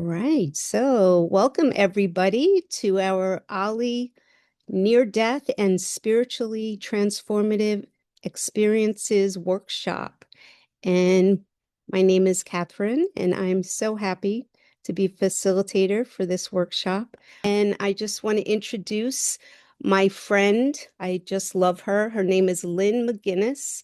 right. So, welcome everybody to our Ali Near Death and Spiritually Transformative Experiences Workshop. And my name is Catherine, and I'm so happy to be facilitator for this workshop. And I just want to introduce my friend. I just love her. Her name is Lynne McGinnis.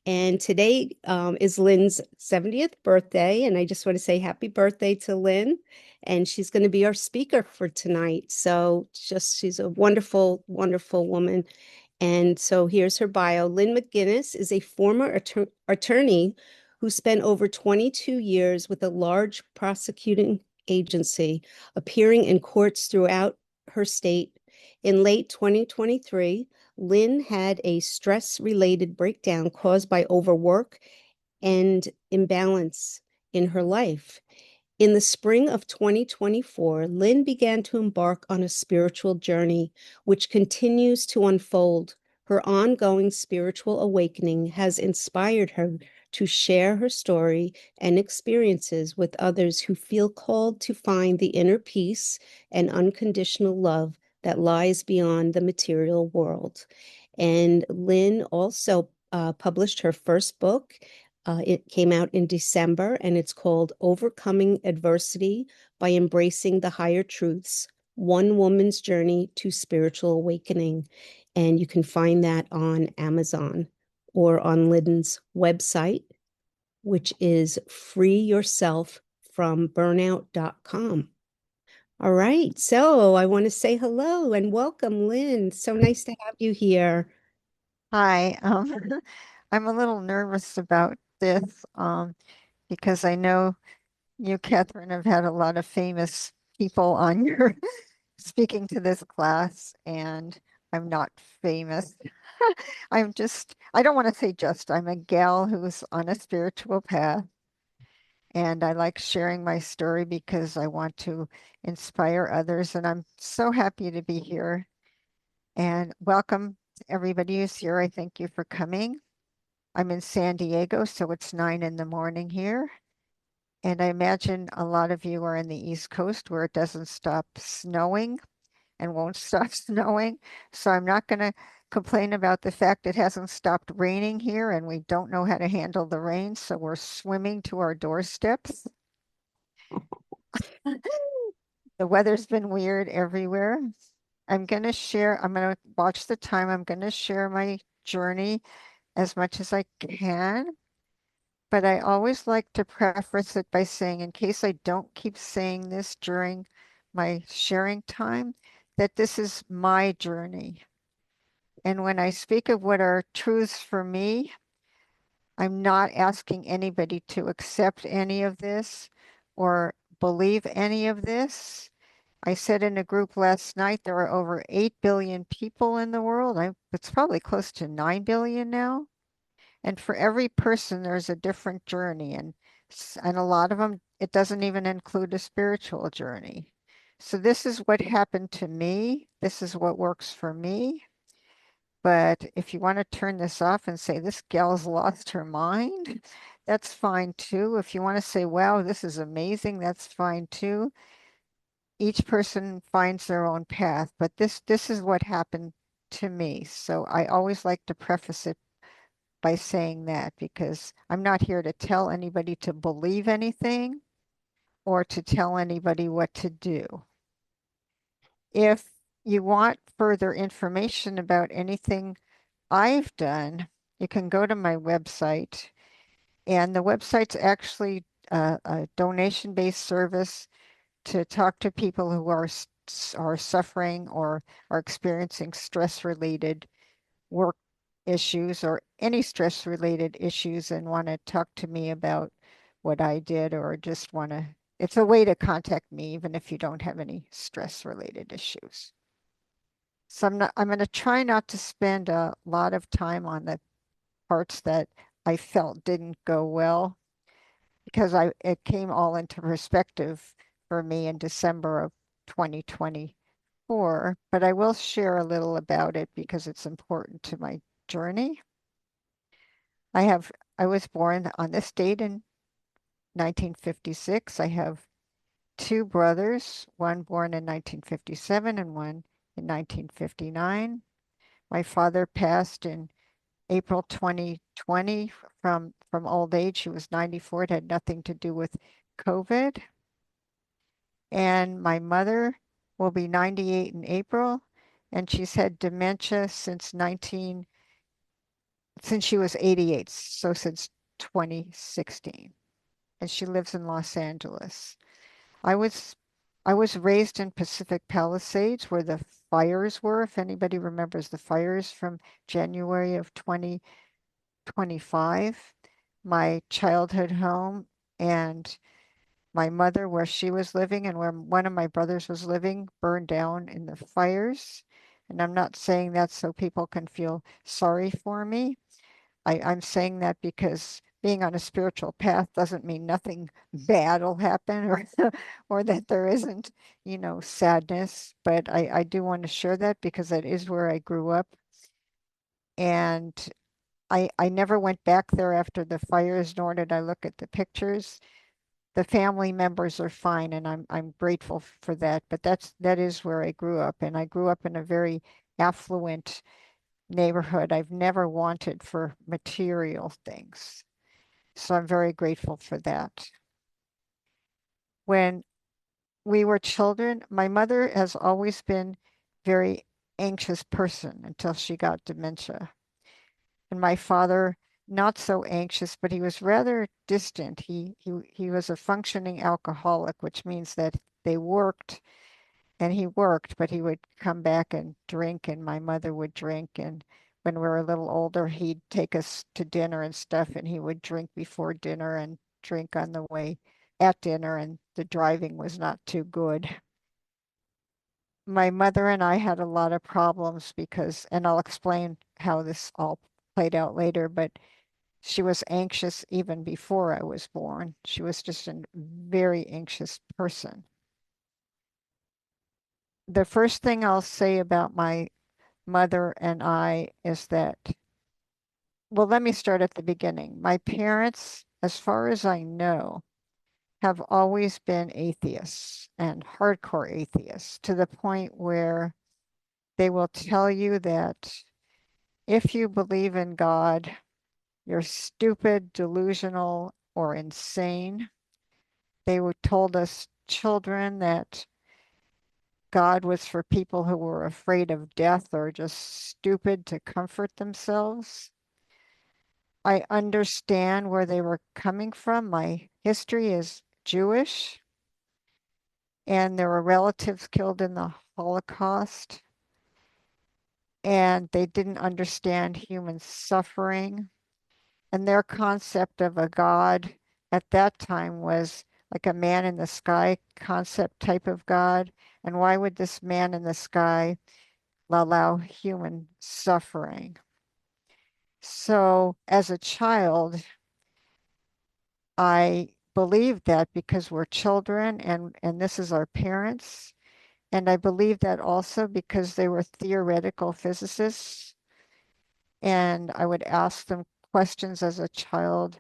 And today is Lynn's 70th birthday. And I just want to say happy birthday to Lynn. And she's going to be our speaker for tonight. So she's a wonderful, wonderful woman. And so here's her bio. Lynne McGinnis is a former attorney who spent over 22 years with a large prosecuting agency, appearing in courts throughout her state. In late 2023, Lynn had a stress-related breakdown caused by overwork and imbalance in her life. In the spring of 2024, Lynn began to embark on a spiritual journey, which continues to unfold. Her ongoing spiritual awakening has inspired her to share her story and experiences with others who feel called to find the inner peace and unconditional love that lies beyond the material world. And Lynn also published her first book. It came out in December, and it's called Overcoming Adversity by Embracing the Higher Truths, One Woman's Journey to Spiritual Awakening. And you can find that on Amazon or on Lynn's website, which is freeyourselfromburnout.com. All right, so I want to say hello and welcome, Lynn. So nice to have you here. Hi, I'm a little nervous about this because I know you, Catherine, have had a lot of famous people on your speaking to this class, and I'm not famous. I don't want to say just, I'm a gal who's on a spiritual path, and I like sharing my story because I want to inspire others, and I'm so happy to be here. And welcome to everybody who's here. I thank you for coming. I'm in San Diego, so it's 9 in the morning here. And I imagine a lot of you are in the East Coast where it doesn't stop snowing and won't stop snowing. So I'm not going to complain about the fact it hasn't stopped raining here and we don't know how to handle the rain. So we're swimming to our doorsteps. The weather's been weird everywhere. I'm going to watch the time. I'm going to share my journey as much as I can. But I always like to preface it by saying, in case I don't keep saying this during my sharing time, that this is my journey. And when I speak of what are truths for me, I'm not asking anybody to accept any of this or believe any of this. I said in a group last night, there are over 8 billion people in the world. It's probably close to 9 billion now. And for every person, there's a different journey. And a lot of them, it doesn't even include a spiritual journey. So this is what happened to me. This is what works for me. But if you want to turn this off and say, this gal's lost her mind, that's fine too. If you want to say, wow, this is amazing, that's fine too. Each person finds their own path, but this is what happened to me. So I always like to preface it by saying that because I'm not here to tell anybody to believe anything or to tell anybody what to do. If you want further information about anything I've done, you can go to my website, and the website's actually a donation-based service to talk to people who are suffering or are experiencing stress-related work issues or any stress related issues and want to talk to me about what I did or just want to, it's a way to contact me even if you don't have any stress related issues. So I'm going to try not to spend a lot of time on the parts that I felt didn't go well because it came all into perspective for me in December of 2024, but I will share a little about it because it's important to my journey. I was born on this date in 1956. I have two brothers, one born in 1957 and one in 1959. My father passed in April 2020 from old age. He was 94. It had nothing to do with COVID. And my mother will be 98 in April, and she's had dementia since she was 88, so since 2016. And she lives in Los Angeles. I was I was raised in Pacific Palisades where the fires were, if anybody remembers the fires from January of 2025. My childhood home and my mother, where she was living and where one of my brothers was living, burned down in the fires. And I'm not saying that so people can feel sorry for me. I'm saying that because being on a spiritual path doesn't mean nothing bad will happen or or that there isn't, sadness. But I do want to share that because that is where I grew up. And I never went back there after the fires, nor did I look at the pictures. The family members are fine, and I'm grateful for that. But that is where I grew up, and I grew up in a very affluent neighborhood. I've never wanted for material things. So I'm very grateful for that. When we were children, my mother has always been very anxious person until she got dementia. And my father, not so anxious, but he was rather distant. He was a functioning alcoholic, which means that they worked and he worked, but he would come back and drink, and my mother would drink. And when we were a little older, he'd take us to dinner and stuff, and he would drink before dinner and drink on the way at dinner, and the driving was not too good. My mother and I had a lot of problems because, and I'll explain how this all played out later, but she was anxious even before I was born. She was just a very anxious person. The first thing I'll say about my mother and I is that, well, let me start at the beginning. My parents, as far as I know, have always been atheists and hardcore atheists to the point where they will tell you that if you believe in God, you're stupid, delusional, or insane. They were told us children that God was for people who were afraid of death or just stupid to comfort themselves. I understand where they were coming from. My history is Jewish, and there were relatives killed in the Holocaust, and they didn't understand human suffering. And their concept of a God at that time was like a man in the sky concept type of God. And why would this man in the sky allow human suffering? So as a child, I believe that because we're children and this is our parents. And I believe that also because they were theoretical physicists. And I would ask them questions as a child,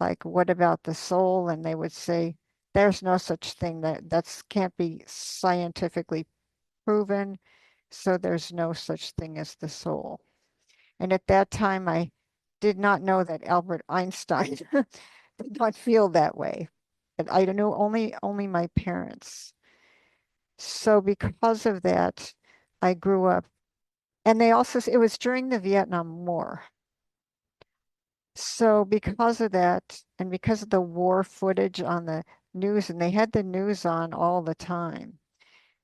like, what about the soul? And they would say, there's no such thing that can't be scientifically proven. So there's no such thing as the soul. And at that time, I did not know that Albert Einstein did not feel that way. But I don't know only my parents. So because of that, I grew up, and they also, it was during the Vietnam War. So because of that, and because of the war footage on the news, and they had the news on all the time,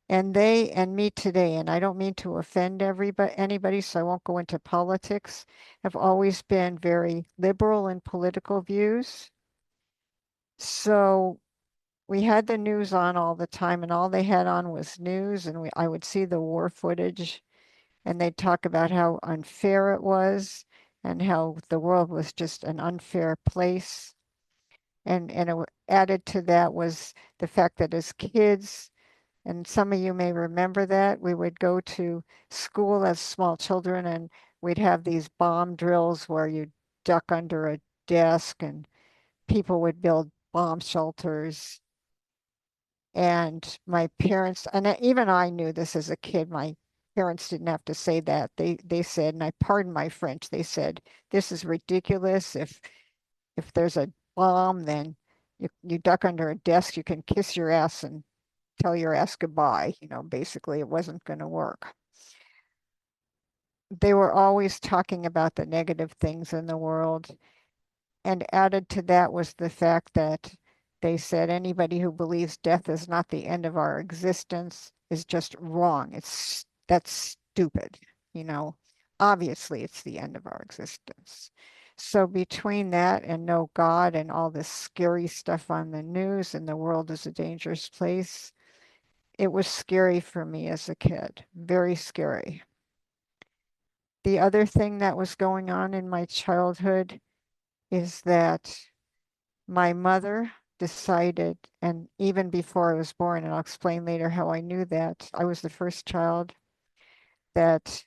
and they and me today, and I don't mean to offend anybody, so I won't go into politics, have always been very liberal in political views. So we had the news on all the time, and all they had on was news, and I would see the war footage, and they'd talk about how unfair it was and how the world was just an unfair place. And added to that was the fact that as kids, and some of you may remember that, we would go to school as small children and we'd have these bomb drills where you duck under a desk and people would build bomb shelters. And my parents, and even I knew this as a kid, my parents didn't have to say that. They said, and I pardon my French, they said, this is ridiculous. If there's a bomb, then you duck under a desk, you can kiss your ass and tell your ass goodbye. Basically it wasn't going to work. They were always talking about the negative things in the world. And added to that was the fact that they said anybody who believes death is not the end of our existence is just wrong. That's stupid, you know. Obviously, it's the end of our existence. So between that and no God and all this scary stuff on the news and the world is a dangerous place, it was scary for me as a kid, very scary. The other thing that was going on in my childhood is that my mother decided, and even before I was born, and I'll explain later how I knew that I was the first child, that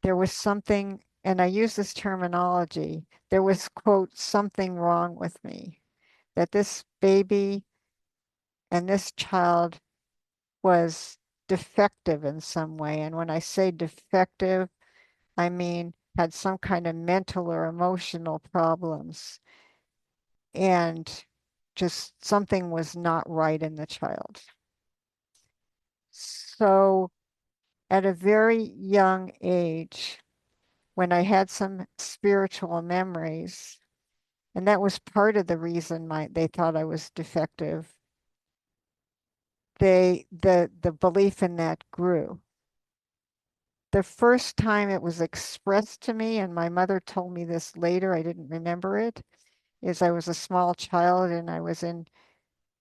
there was something, and I use this terminology, there was, quote, something wrong with me, that this baby and this child was defective in some way. And when I say defective, I mean had some kind of mental or emotional problems. And just something was not right in the child. So at a very young age, when I had some spiritual memories, and that was part of the reason they thought I was defective, the belief in that grew. The first time it was expressed to me, and my mother told me this later, I didn't remember it, is I was a small child and I was in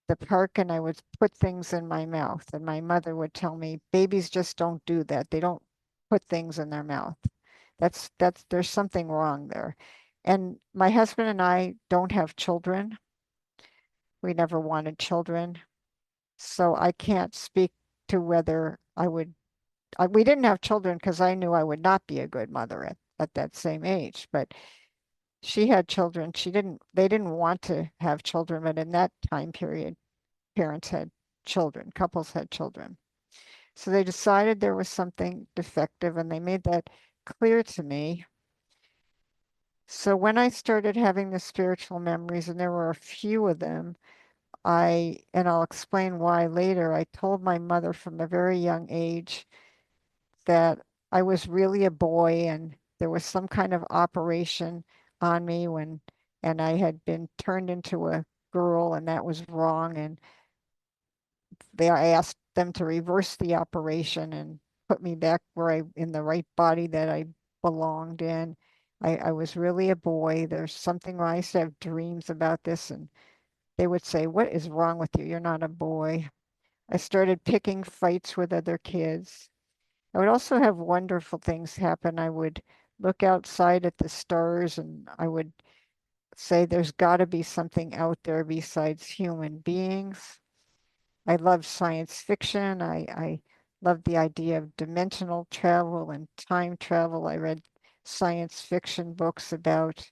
the park and I would put things in my mouth. And my mother would tell me, babies just don't do that. They don't put things in their mouth. There's something wrong there. And my husband and I don't have children. We never wanted children. So I can't speak to whether we didn't have children because I knew I would not be a good mother at that same age. But she had children. They didn't want to have children, but in that time period, parents had children, couples had children. So they decided there was something defective and they made that clear to me. So when I started having the spiritual memories, and there were a few of them, and I'll explain why later, I told my mother from a very young age that I was really a boy and there was some kind of operation on me and I had been turned into a girl and that was wrong. And I asked them to reverse the operation and put me back in the right body that I belonged in. I was really a boy. There's something where I used to have dreams about this, and they would say, "What is wrong with you? You're not a boy." I started picking fights with other kids. I would also have wonderful things happen. I would look outside at the stars and I would say, "There's got to be something out there besides human beings." I love science fiction. I love the idea of dimensional travel and time travel. I read science fiction books about,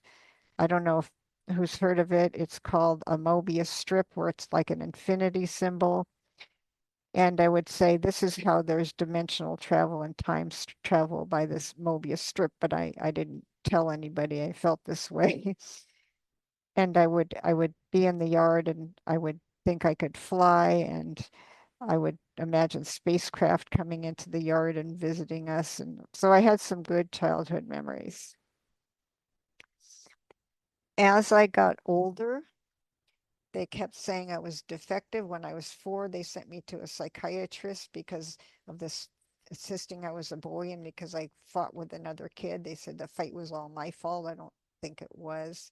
I don't know if who's heard of it. It's called a Mobius strip, where it's like an infinity symbol. And I would say this is how there's dimensional travel and time travel by this Mobius strip, but I didn't tell anybody I felt this way. And I would be in the yard and I would think I could fly and I would imagine spacecraft coming into the yard and visiting us. And so I had some good childhood memories. As I got older, they kept saying I was defective. When I was 4, they sent me to a psychiatrist because of this, insisting I was a boy, and because I fought with another kid. They said the fight was all my fault. I don't think it was.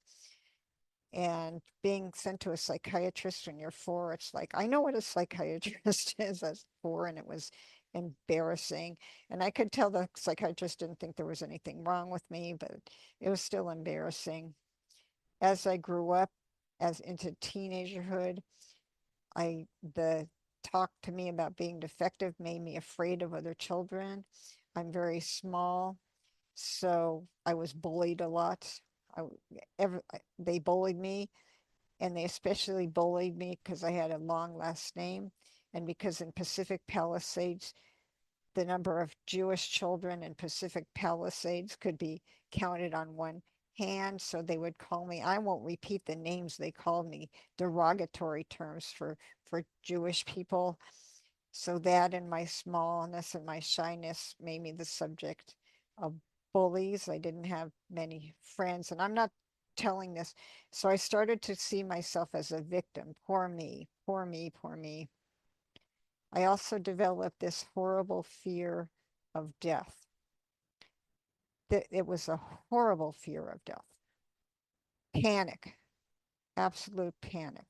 And being sent to a psychiatrist when you're 4, it's like, I know what a psychiatrist is. I was 4 and it was embarrassing. And I could tell the psychiatrist didn't think there was anything wrong with me, but it was still embarrassing. As I grew up, as into teenagerhood, the talk to me about being defective made me afraid of other children. I'm very small, so I was bullied a lot. I, they bullied me, and they especially bullied me because I had a long last name. And because in Pacific Palisades, the number of Jewish children in Pacific Palisades could be counted on one hand. So they would call me, I won't repeat the names they called me, derogatory terms for Jewish people. So that and my smallness and my shyness made me the subject of bullies. I didn't have many friends, and I'm not telling this. So I started to see myself as a victim. Poor me, poor me, poor me. I also developed this horrible fear of death. It was a horrible fear of death. Panic, absolute panic.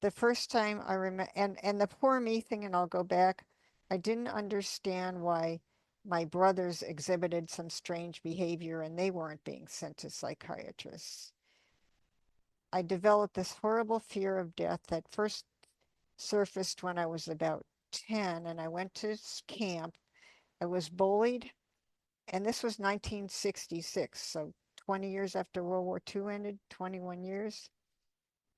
The first time I remember, and the poor me thing, and I'll go back, I didn't understand why my brothers exhibited some strange behavior and they weren't being sent to psychiatrists. I developed this horrible fear of death that first surfaced when I was about 10 and I went to camp. I was bullied, and this was 1966, so 20 years after World War II ended, 21 years.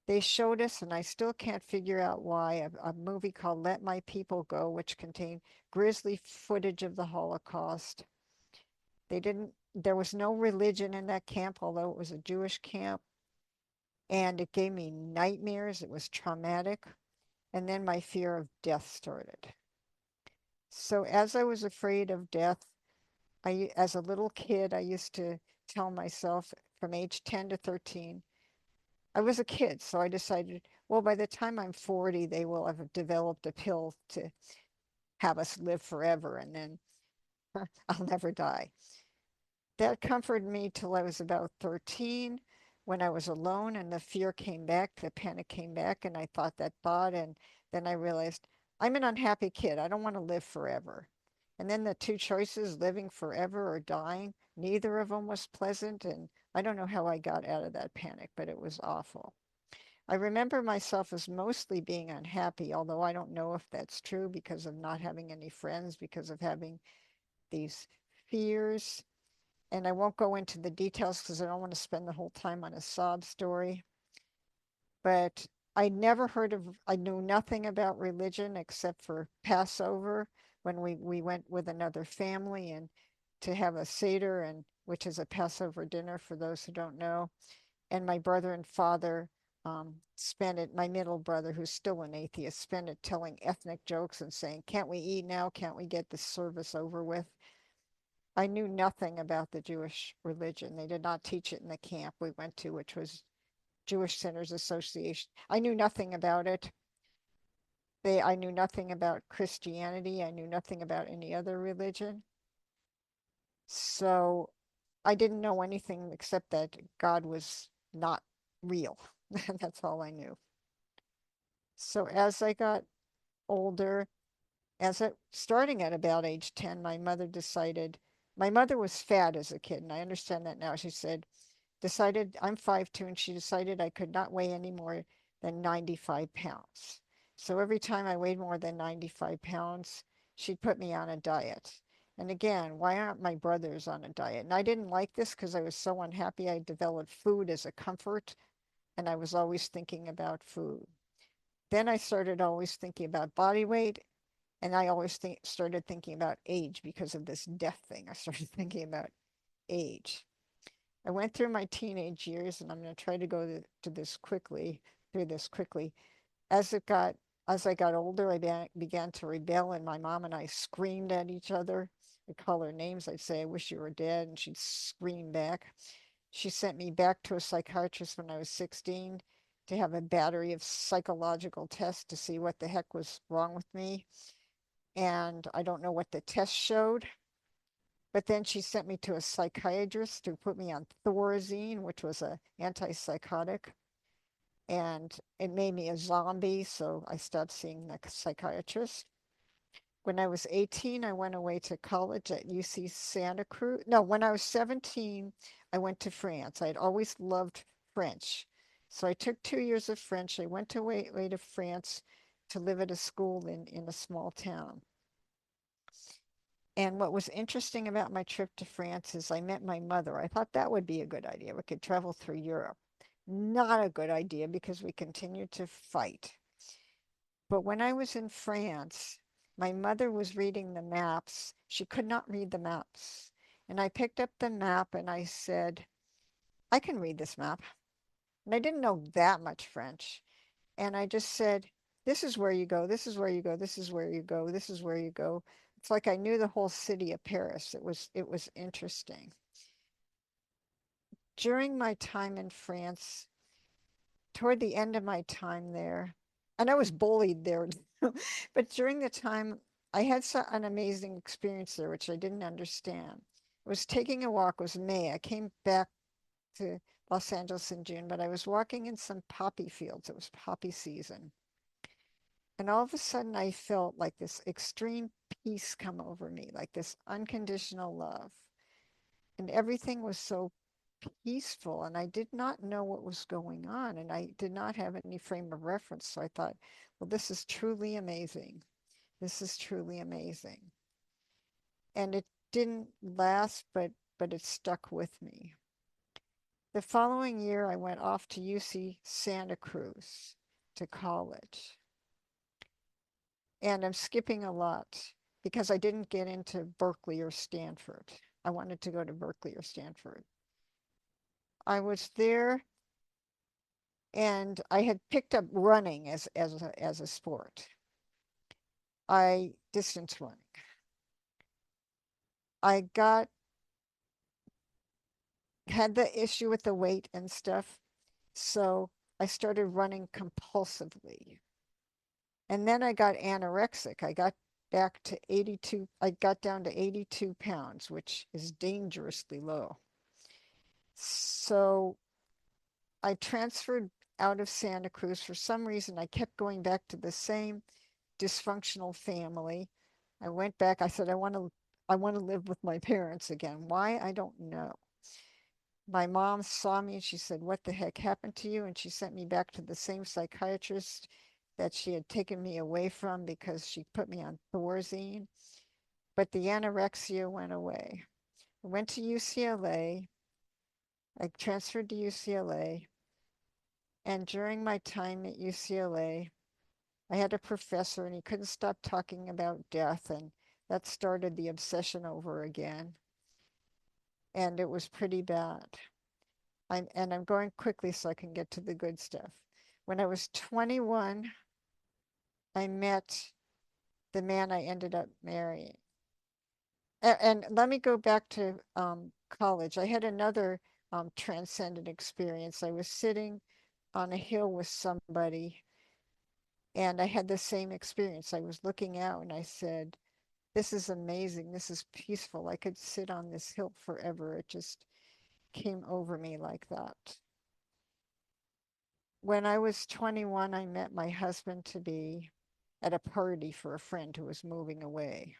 They showed us, and I still can't figure out why, a movie called Let My People Go, which contained grisly footage of the Holocaust. There was no religion in that camp, although it was a Jewish camp. And it gave me nightmares. It was traumatic. And then my fear of death started. So as I was afraid of death, as a little kid, I used to tell myself from age 10 to 13, I was a kid, so I decided, well, by the time I'm 40, they will have developed a pill to have us live forever, and then I'll never die. That comforted me till I was about 13 when I was alone and the fear came back, the panic came back, and I thought that thought. And then I realized I'm an unhappy kid. I don't want to live forever. And then the two choices, living forever or dying, neither of them was pleasant. And I don't know how I got out of that panic, but it was awful. I remember myself as mostly being unhappy, although I don't know if that's true because of not having any friends, because of having these fears. And I won't go into the details because I don't want to spend the whole time on a sob story. But I knew nothing about religion except for Passover when we went with another family and to have a Seder, and which is a Passover dinner for those who don't know. And my brother and father spent it, my middle brother, who's still an atheist, spent it telling ethnic jokes and saying, can't we eat now? Can't we get the service over with? I knew nothing about the Jewish religion. They did not teach it in the camp we went to, which was Jewish Centers Association. I knew nothing about it. I knew nothing about Christianity. I knew nothing about any other religion. So I didn't know anything except that God was not real. That's all I knew. So as I got older, starting at about age 10, my mother was fat as a kid, and I understand that now. She decided I'm 5'2", and she decided I could not weigh any more than 95 pounds. So every time I weighed more than 95 pounds, she'd put me on a diet. And again, why aren't my brothers on a diet? And I didn't like this because I was so unhappy. I developed food as a comfort, and I was always thinking about food. Then I started always thinking about body weight, and I always started thinking about age because of this death thing. I started thinking about age. I went through my teenage years, and I'm going to try to go to this quickly, through this quickly. As it got, as I got older, I began to rebel, and my mom and I screamed at each other. I'd call her names. I'd say, "I wish you were dead," and she'd scream back. She sent me back to a psychiatrist when I was 16 to have a battery of psychological tests to see what the heck was wrong with me. And I don't know what the test showed. But then she sent me to a psychiatrist who put me on Thorazine, which was an antipsychotic, and it made me a zombie. So I stopped seeing the psychiatrist. When I was 18, I went away to college at UC Santa Cruz. No, when I was 17, I went to France. I'd always loved French. So I took 2 years of French. I went away to France to live at a school in a small town. And what was interesting about my trip to France is I met my mother. I thought that would be a good idea. We could travel through Europe. Not a good idea because we continued to fight. But when I was in France, my mother was reading the maps. She could not read the maps. And I picked up the map and I said, I can read this map. And I didn't know that much French. And I just said, this is where you go, this is where you go, this is where you go, this is where you go. It's like I knew the whole city of Paris. It was interesting. During my time in France, toward the end of my time there, and I was bullied there, but during the time I had an amazing experience there, which I didn't understand. I was taking a walk, it was May. I came back to Los Angeles in June, but I was walking in some poppy fields. It was poppy season. And all of a sudden, I felt like this extreme peace come over me, like this unconditional love. And everything was so peaceful. And I did not know what was going on. And I did not have any frame of reference. So I thought, well, this is truly amazing. This is truly amazing. And it didn't last, but it stuck with me. The following year, I went off to UC Santa Cruz to college. And I'm skipping a lot because I didn't get into Berkeley or Stanford. I wanted to go to Berkeley or Stanford. I was there and I had picked up running as a sport. I distance running. I got had the issue with the weight and stuff, so I started running compulsively. And then I got anorexic. I got back to 82, I got down to 82 pounds, which is dangerously low. So I transferred out of Santa Cruz. For some reason, I kept going back to the same dysfunctional family. I went back, I said, I want to live with my parents again. Why? I don't know. My mom saw me and she said, what the heck happened to you? And she sent me back to the same psychiatrist that she had taken me away from because she put me on Thorazine. But the anorexia went away. I went to UCLA. I transferred to UCLA. And during my time at UCLA, I had a professor and he couldn't stop talking about death. And that started the obsession over again. And it was pretty bad. I'm going quickly so I can get to the good stuff. When I was 21, I met the man I ended up marrying. And let me go back to college. I had another transcendent experience. I was sitting on a hill with somebody, and I had the same experience. I was looking out and I said, this is amazing. This is peaceful. I could sit on this hill forever. It just came over me like that. When I was 21, I met my husband to be at a party for a friend who was moving away.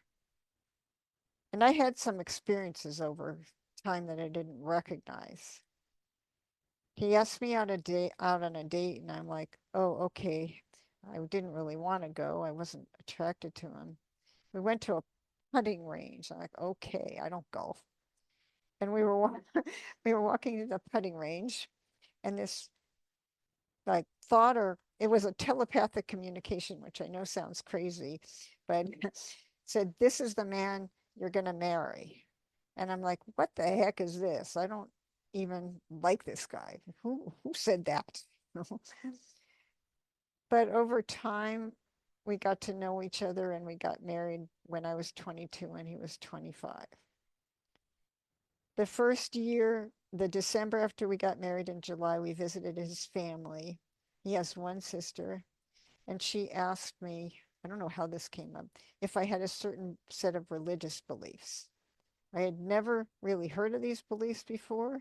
And I had some experiences over time that I didn't recognize. He asked me out on a date, and I'm like, oh, okay. I didn't really want to go. I wasn't attracted to him. We went to a putting range. I'm like, okay, I don't golf. And we were walking to the putting range, and this like thought, or it was a telepathic communication, which I know sounds crazy, but said, this is the man you're going to marry. And I'm like, what the heck is this? I don't even like this guy. Who said that? But over time, we got to know each other and we got married when I was 22 and he was 25. The first year, the December after we got married in July, we visited his family. He has one sister, and she asked me, I don't know how this came up, if I had a certain set of religious beliefs. I had never really heard of these beliefs before.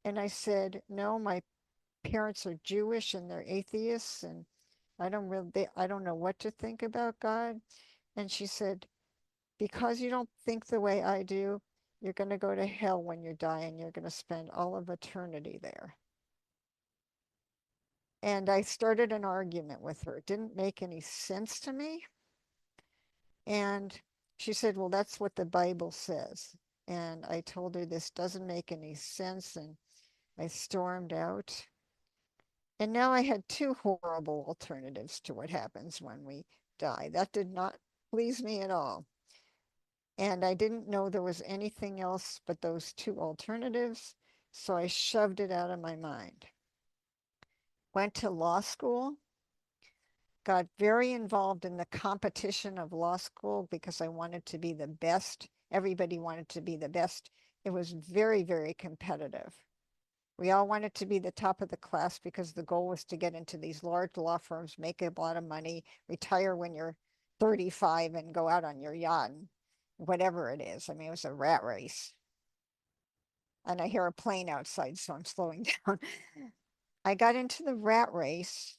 And I said, no, my parents are Jewish and they're atheists, and I don't know what to think about God. And she said, because you don't think the way I do, you're going to go to hell when you die and you're going to spend all of eternity there. And I started an argument with her. It didn't make any sense to me. And she said, well, that's what the Bible says. And I told her this doesn't make any sense. And I stormed out. And now I had two horrible alternatives to what happens when we die. That did not please me at all. And I didn't know there was anything else but those two alternatives. So I shoved it out of my mind. Went to law school, got very involved in the competition of law school because I wanted to be the best. Everybody wanted to be the best. It was very, very competitive. We all wanted to be the top of the class because the goal was to get into these large law firms, make a lot of money, retire when you're 35 and go out on your yacht and whatever it is. I mean, it was a rat race. And I hear a plane outside, so I'm slowing down. I got into the rat race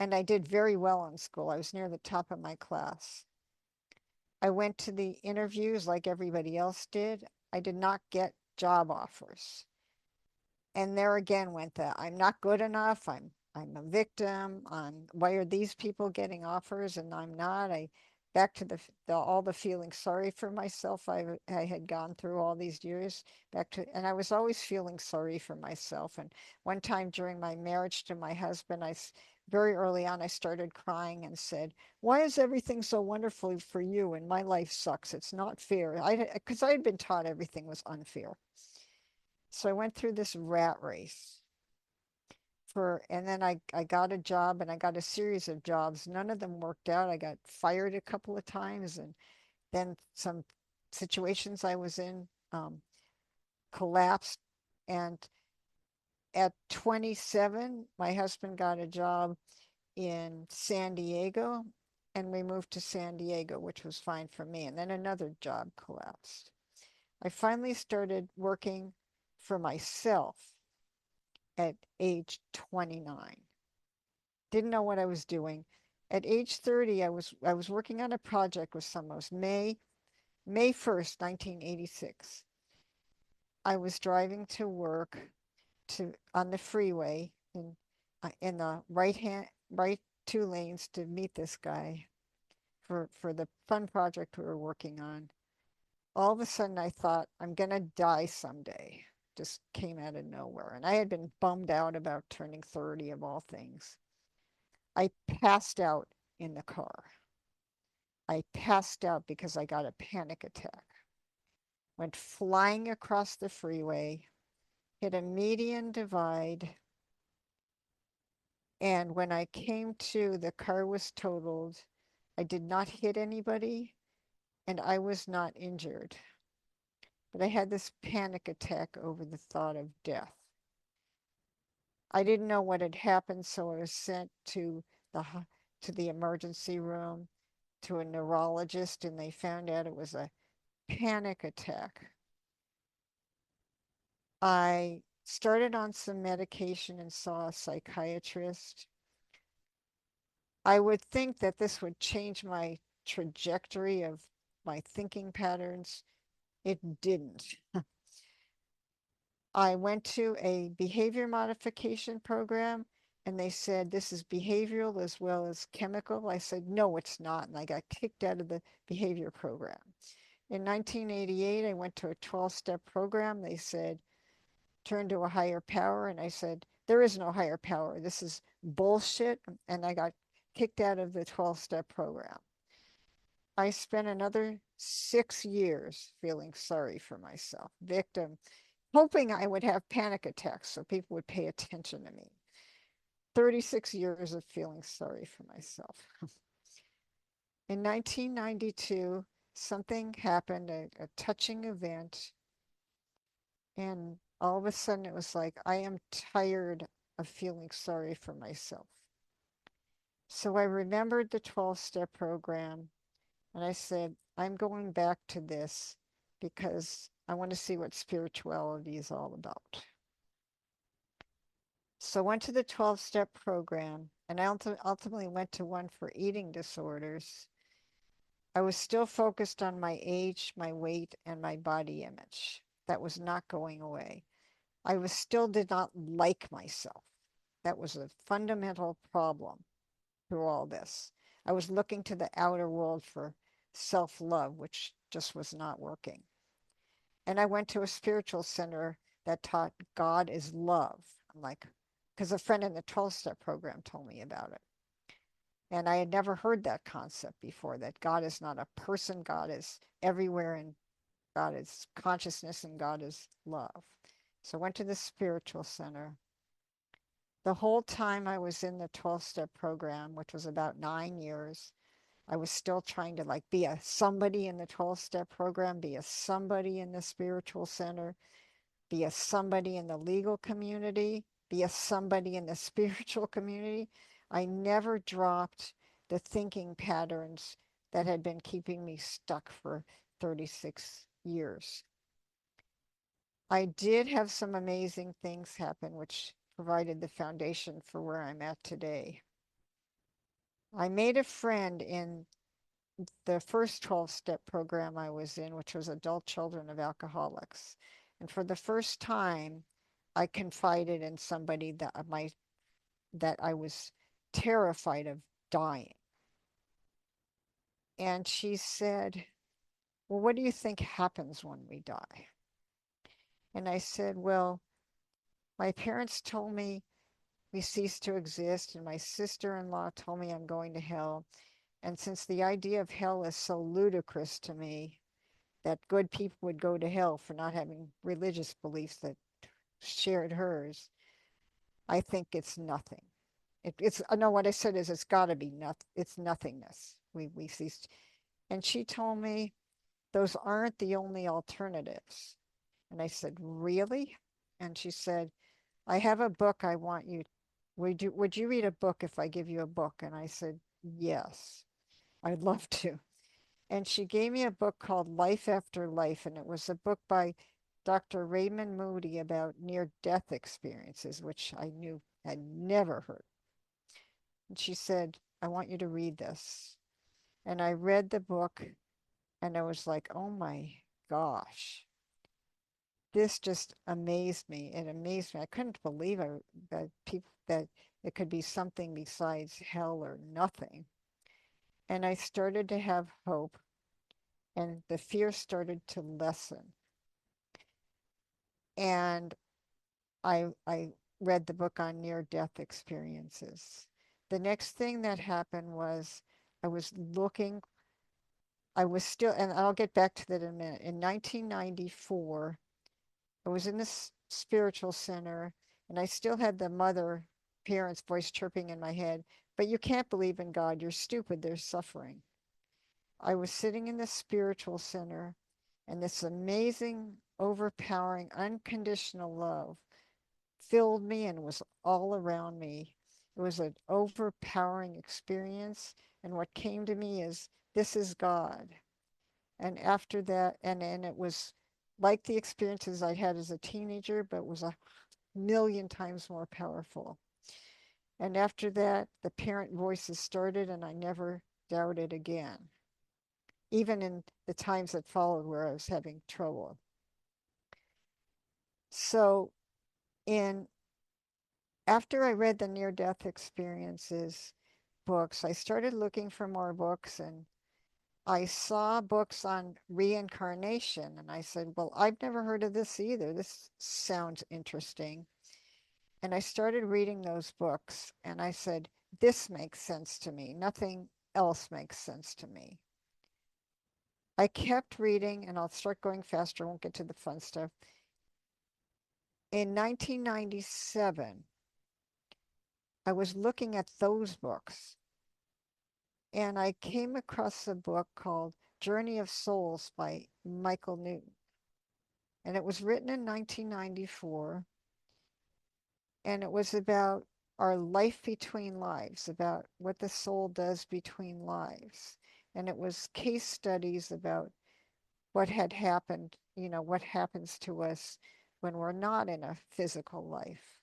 and I did very well in school. I was near the top of my class. I went to the interviews like everybody else did. I did not get job offers. And there again went the I'm not good enough. I'm a victim. Why are these people getting offers and I'm not? I back to the all the feeling sorry for myself I had gone through all these years back to, and I was always feeling sorry for myself. And one time during my marriage to my husband, very early on I started crying and said, "Why is everything so wonderful for you and my life sucks? It's not fair." Because I had been taught everything was unfair. So I went through this rat race and then I got a job and I got a series of jobs. None of them worked out. I got fired a couple of times, and then some situations I was in collapsed. And at 27, my husband got a job in San Diego, and we moved to San Diego, which was fine for me. And then another job collapsed. I finally started working for myself at age 29. Didn't know what I was doing. At age 30, I was working on a project with someone. It was May 1st, 1986. I was driving to work to on the freeway in the right two lanes to meet this guy for the fun project we were working on. All of a sudden I thought I'm gonna die someday. Just came out of nowhere. And I had been bummed out about turning 30 of all things. I passed out in the car. I passed out because I got a panic attack. Went flying across the freeway, hit a median divide, and when I came to, the car was totaled. I did not hit anybody, and I was not injured. But I had this panic attack over the thought of death. I didn't know what had happened, so I was sent to the emergency room to a neurologist, and they found out it was a panic attack. I started on some medication and saw a psychiatrist. I would think that this would change my trajectory of my thinking patterns. It didn't. I went to a behavior modification program and they said this is behavioral as well as chemical. I said, no, it's not. And I got kicked out of the behavior program. In 1988, I went to a 12-step program. They said, turn to a higher power. And I said, there is no higher power. This is bullshit. And I got kicked out of the 12-step program. I spent another 6 years feeling sorry for myself, victim, hoping I would have panic attacks so people would pay attention to me. 36 years of feeling sorry for myself. In 1992, something happened, a touching event, and all of a sudden it was like, I am tired of feeling sorry for myself. So I remembered the 12-step program and I said, I'm going back to this because I want to see what spirituality is all about. So I went to the 12-step program and I ultimately went to one for eating disorders. I was still focused on my age, my weight, and my body image. That was not going away. I was still did not like myself. That was a fundamental problem through all this. I was looking to the outer world for self-love, which just was not working. And I went to a spiritual center that taught God is love. I'm like, because a friend in the 12-step program told me about it. And I had never heard that concept before, that God is not a person, God is everywhere, and God is consciousness, and God is love. So I went to the spiritual center. The whole time I was in the 12-step program, which was about 9 years, I was still trying to like be a somebody in the 12-step program, be a somebody in the spiritual center, be a somebody in the legal community, be a somebody in the spiritual community. I never dropped the thinking patterns that had been keeping me stuck for 36 years. I did have some amazing things happen, which provided the foundation for where I'm at today. I made a friend in the first 12-step program I was in, which was adult children of alcoholics. And for the first time, I confided in somebody that I was terrified of dying. And she said, "Well, what do you think happens when we die?" And I said, "Well, my parents told me we cease to exist, and my sister-in-law told me I'm going to hell. And since the idea of hell is so ludicrous to me, that good people would go to hell for not having religious beliefs that shared hers, I think it's nothing. It's no, what I said is it's got to be nothing. It's nothingness. We ceased." And she told me those aren't the only alternatives. And I said, "Really?" And she said, "I have a book I want you. Would you read a book if I give you a book?" And I said, "Yes, I'd love to." And she gave me a book called Life After Life, and it was a book by Dr. Raymond Moody about near-death experiences, which I knew had never heard. And she said, "I want you to read this." And I read the book, and I was like, oh my gosh, this just amazed me. It amazed me. I couldn't believe that it could be something besides hell or nothing. And I started to have hope, and the fear started to lessen. And I read the book on near-death experiences. The next thing that happened was I was looking, I was still, and I'll get back to that in a minute. In 1994, I was in this spiritual center, and I still had the mother parents' voice chirping in my head, "But you can't believe in God. You're stupid. There's suffering." I was sitting in the spiritual center, and this amazing, overpowering, unconditional love filled me and was all around me. It was an overpowering experience. And what came to me is, this is God. And after that, and it was like the experiences I had as a teenager, but was a million times more powerful. And after that, the parent voices started, and I never doubted again, even in the times that followed where I was having trouble. So, in after I read the near death experiences books, I started looking for more books, and I saw books on reincarnation. And I said, well, I've never heard of this either. This sounds interesting. And I started reading those books, and I said, this makes sense to me. Nothing else makes sense to me. I kept reading, and I'll start going faster. I won't get to the fun stuff. In 1997, I was looking at those books, and I came across a book called Journey of Souls by Michael Newton. And it was written in 1994, and it was about our life between lives, about what the soul does between lives. And it was case studies about what had happened, what happens to us when we're not in a physical life.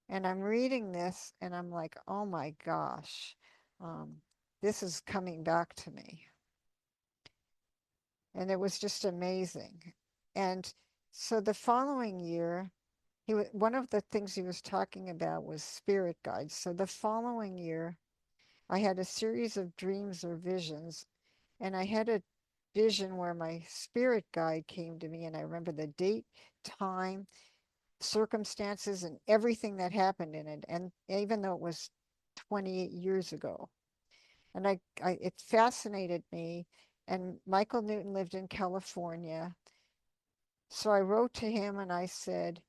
And I'm reading this, and I'm like, oh my gosh, this is coming back to me. And it was just amazing. And so the following year, one of the things he was talking about was spirit guides. So the following year, I had a series of dreams or visions, and I had a vision where my spirit guide came to me, and I remember the date, time, circumstances and everything that happened in it. And even though it was 28 years ago, and it fascinated me. And Michael Newton lived in California. So I wrote to him and I said,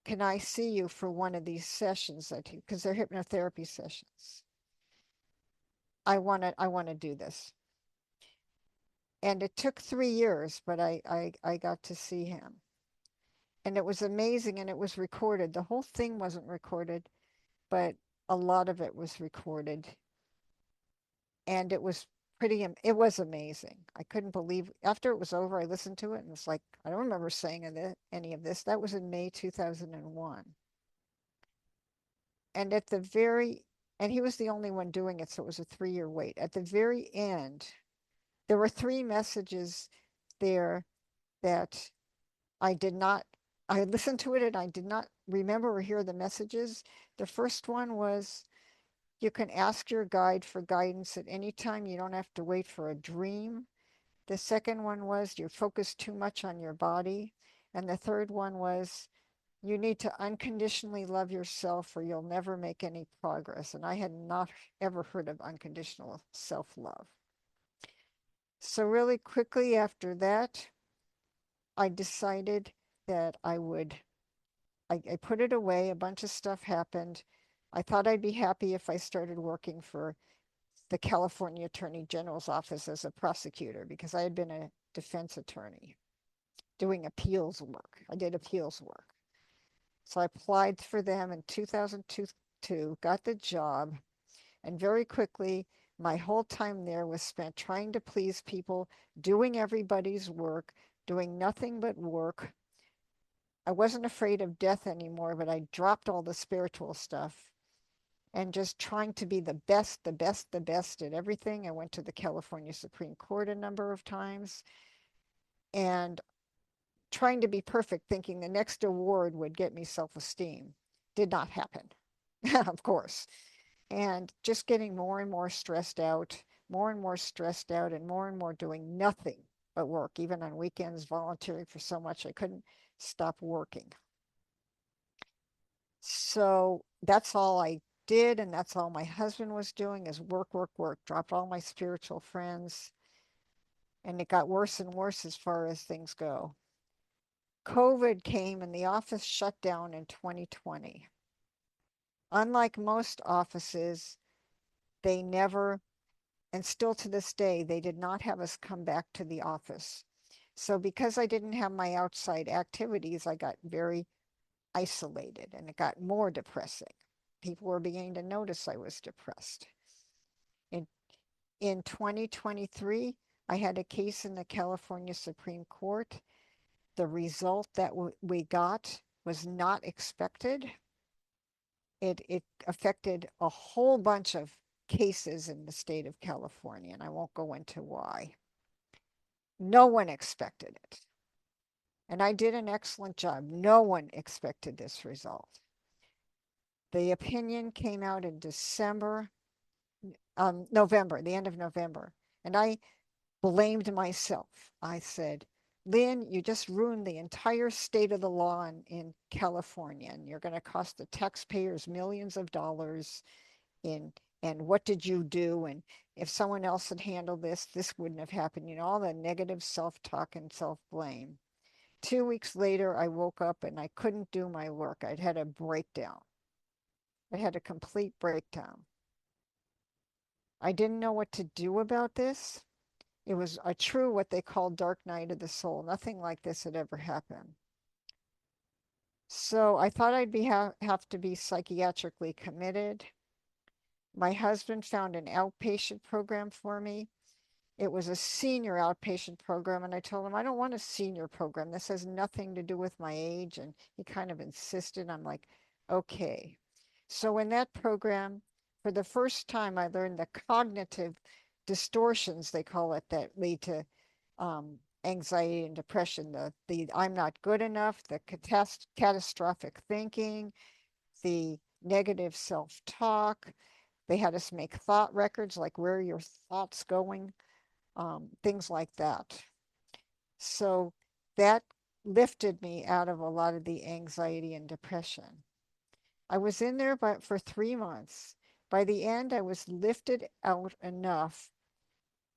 can I see you for one of these sessions because they're hypnotherapy sessions. I want to do this. And it took 3 years, but I got to see him. And it was amazing, and it was recorded. The whole thing wasn't recorded, but a lot of it was recorded. And it was amazing. I couldn't believe after it was over, I listened to it and it's like, I don't remember saying any of this. That was in May 2001. And and he was the only one doing it, so it was a 3-year wait. At the very end, there were 3 messages there that I did not, I listened to it and I did not remember or hear the messages. The first one was, you can ask your guide for guidance at any time. You don't have to wait for a dream. The second one was, you're focused too much on your body. And the third one was, you need to unconditionally love yourself or you'll never make any progress. And I had not ever heard of unconditional self-love. So really quickly after that, I decided that I put it away. A bunch of stuff happened. I thought I'd be happy if I started working for the California Attorney General's office as a prosecutor because I had been a defense attorney doing appeals work. I did appeals work. So I applied for them in 2002, got the job, and very quickly, my whole time there was spent trying to please people, doing everybody's work, doing nothing but work. I wasn't afraid of death anymore, but I dropped all the spiritual stuff and just trying to be the best, the best, the best at everything. I went to the California Supreme Court a number of times and trying to be perfect, thinking the next award would get me self-esteem. Did not happen, of course. And just getting more and more stressed out, more and more stressed out, and more doing nothing but work, even on weekends, volunteering for so much I couldn't stop working. So that's all I did, and that's all my husband was doing is work, work, work. Dropped all my spiritual friends, and it got worse and worse as far as things go. COVID came and the office shut down in 2020. Unlike most offices, they never, and still to this day, they did not have us come back to the office. So because I didn't have my outside activities, I got very isolated and it got more depressing. People were beginning to notice I was depressed. In, in 2023, I had a case in the California Supreme Court. The result that we got was not expected. It affected a whole bunch of cases in the state of California, and I won't go into why. No one expected it. And I did an excellent job. No one expected this result. The opinion came out in November, the end of November. And I blamed myself. I said, Lynn, you just ruined the entire state of the law in California, and you're going to cost the taxpayers millions of dollars in and what did you do? And if someone else had handled this wouldn't have happened. You know, all the negative self-talk and self-blame. 2 weeks later, I woke up and I couldn't do my work. I'd had a breakdown. I had a complete breakdown. I didn't know what to do about this. It was a true, what they call dark night of the soul. Nothing like this had ever happened. So I thought I'd have to be psychiatrically committed. My husband found an outpatient program for me. It was a senior outpatient program, and I told him, I don't want a senior program. This has nothing to do with my age. And he kind of insisted. I'm like, okay. So in that program, for the first time, I learned the cognitive distortions, they call it, that lead to anxiety and depression. The I'm not good enough, the catastrophic thinking, the negative self-talk. They had us make thought records, like where are your thoughts going, things like that. So that lifted me out of a lot of the anxiety and depression. I was in there but for 3 months. By the end, I was lifted out enough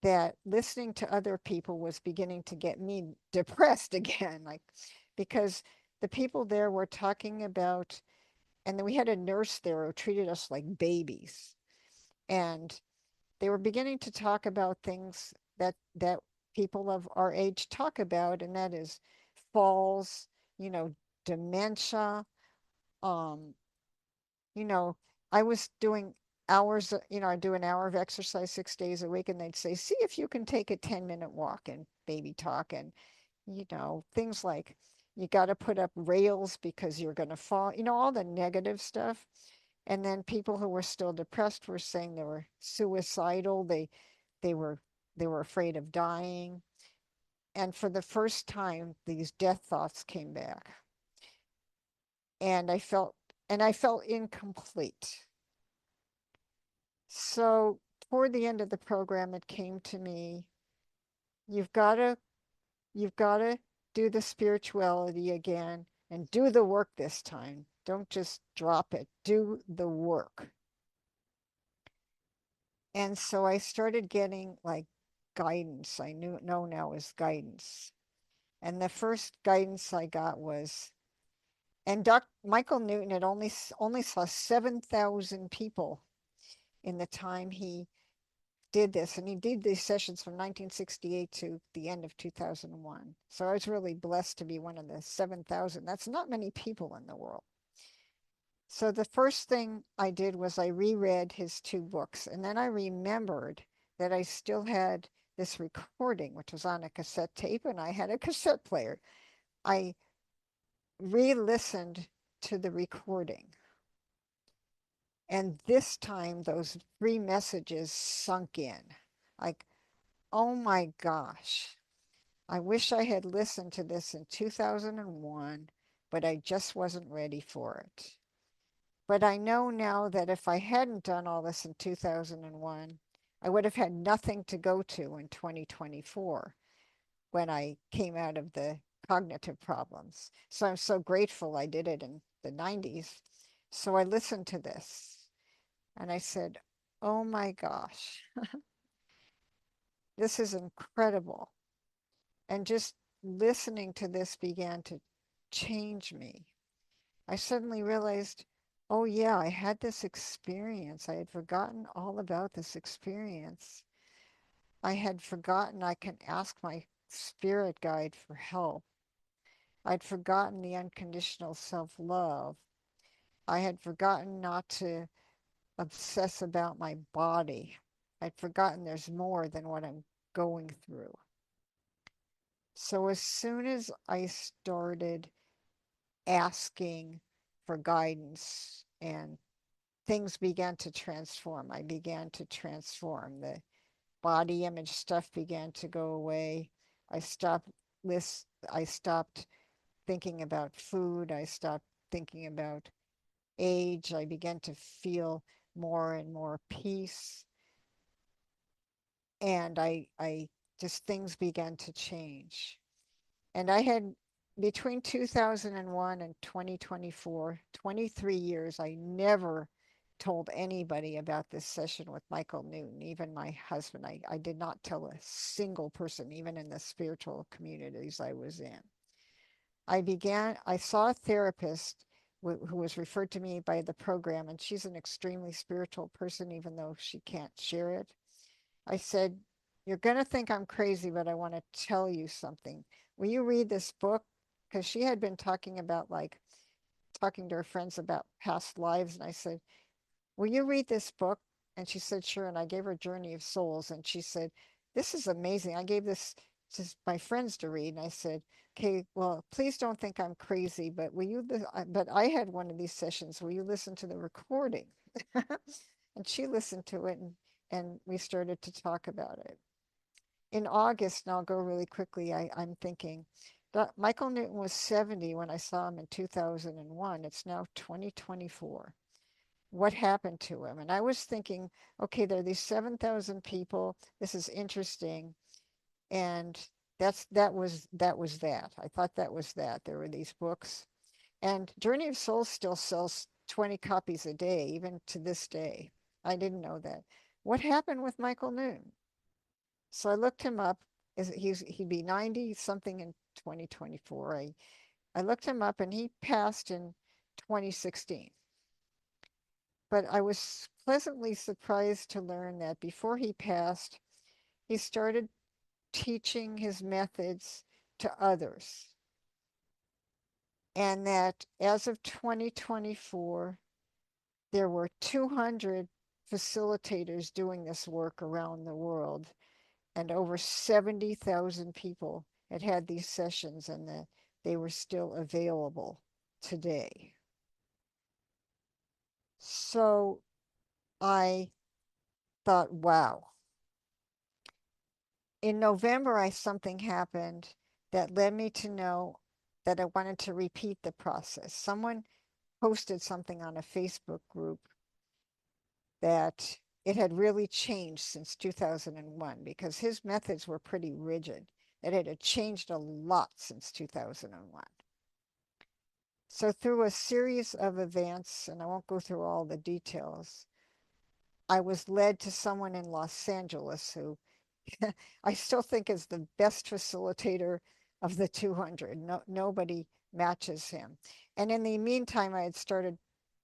that listening to other people was beginning to get me depressed again, like because the people there were talking about, and then we had a nurse there who treated us like babies, and they were beginning to talk about things that people of our age talk about, and that is falls, you know, dementia, um, you know, I was doing hours, I do an hour of exercise 6 days a week, and they'd say, see if you can take a 10-minute walk and baby talk. And, things like you got to put up rails because you're going to fall, all the negative stuff. And then people who were still depressed were saying they were suicidal. They were they were afraid of dying. And for the first time, these death thoughts came back. And I felt incomplete. So toward the end of the program, it came to me, you've got to you've got to do the spirituality again and do the work this time. Don't just drop it. Do the work. And so I started getting like guidance. I knew know now is guidance. And the first guidance I got was, and Michael Newton had only saw 7,000 people in the time he did this, and he did these sessions from 1968 to the end of 2001. So I was really blessed to be one of the 7,000. That's not many people in the world. So the first thing I did was I reread his two books, and then I remembered that I still had this recording, which was on a cassette tape, and I had a cassette player. I re-listened to the recording. And this time, those three messages sunk in. Like, oh my gosh, I wish I had listened to this in 2001, but I just wasn't ready for it. But I know now that if I hadn't done all this in 2001, I would have had nothing to go to in 2024 when I came out of the cognitive problems. So I'm so grateful I did it in the 90s. So I listened to this and I said, oh my gosh, this is incredible. And just listening to this began to change me. I suddenly realized, oh, yeah, I had this experience. I had forgotten all about this experience. I had forgotten I can ask my spirit guide for help. I'd forgotten the unconditional self love. I had forgotten not to obsess about my body. I'd forgotten there's more than what I'm going through. So as soon as I started asking for guidance and things began to transform, I began to transform. The body image stuff began to go away. I stopped I stopped thinking about food. I stopped thinking about age. I began to feel more and more peace. And I just things began to change. And I had between 2001 and 2024, 23 years, I never told anybody about this session with Michael Newton, even my husband. I did not tell a single person, even in the spiritual communities I was in. I saw a therapist who was referred to me by the program, and she's an extremely spiritual person, even though she can't share it. I said, you're going to think I'm crazy, but I want to tell you something. Will you read this book? Because she had been talking about like talking to her friends about past lives. And I said, will you read this book? And she said, sure. And I gave her Journey of Souls. And she said, this is amazing. I gave this to my friends to read. And I said, okay, well, please don't think I'm crazy, but but I had one of these sessions. Will you listen to the recording? And she listened to it and we started to talk about it. In August, and I'll go really quickly, I'm thinking that Michael Newton was 70 when I saw him in 2001. It's now 2024. What happened to him? And I was thinking, okay, there are these 7,000 people. This is interesting. And that. I thought that was that. There were these books. And Journey of Souls still sells 20 copies a day, even to this day. I didn't know that. What happened with Michael Noon? So I looked him up. He'd be 90 something in 2024. I looked him up and he passed in 2016. But I was pleasantly surprised to learn that before he passed, he started teaching his methods to others. And that as of 2024, there were 200 facilitators doing this work around the world, and over 70,000 people had these sessions, and that they were still available today. So I thought, wow. In November, something happened that led me to know that I wanted to repeat the process. Someone posted something on a Facebook group that it had really changed since 2001 because his methods were pretty rigid. It had changed a lot since 2001. So through a series of events, and I won't go through all the details, I was led to someone in Los Angeles who I still think is the best facilitator of the 200. Nobody matches him. And in the meantime, I had started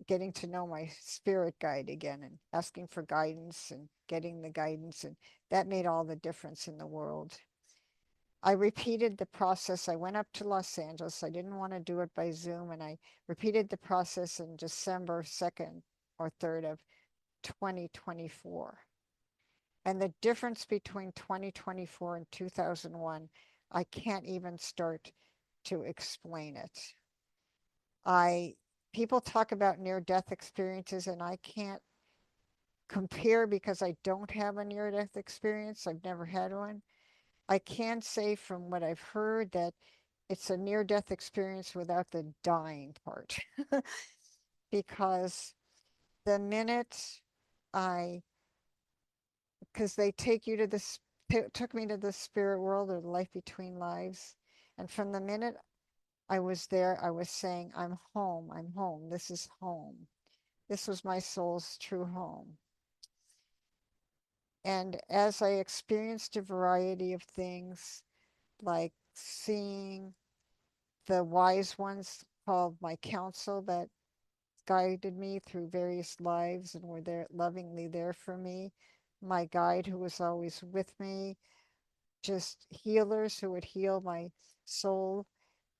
getting to know my spirit guide again and asking for guidance and getting the guidance. And that made all the difference in the world. I repeated the process. I went up to Los Angeles. I didn't want to do it by Zoom. And I repeated the process in December 2nd or 3rd of 2024. And the difference between 2024 and 2001, I can't even start to explain it. People talk about near-death experiences, and I can't compare because I don't have a near-death experience. I've never had one. I can say from what I've heard that it's a near-death experience without the dying part. Because the minute I because they take you to this took me to the spirit world or the life between lives. And from the minute I was there, I was saying, I'm home, I'm home, this is home. This was my soul's true home. And as I experienced a variety of things, like seeing the wise ones called my counsel that guided me through various lives and were there lovingly there for me, my guide who was always with me, just healers who would heal my soul,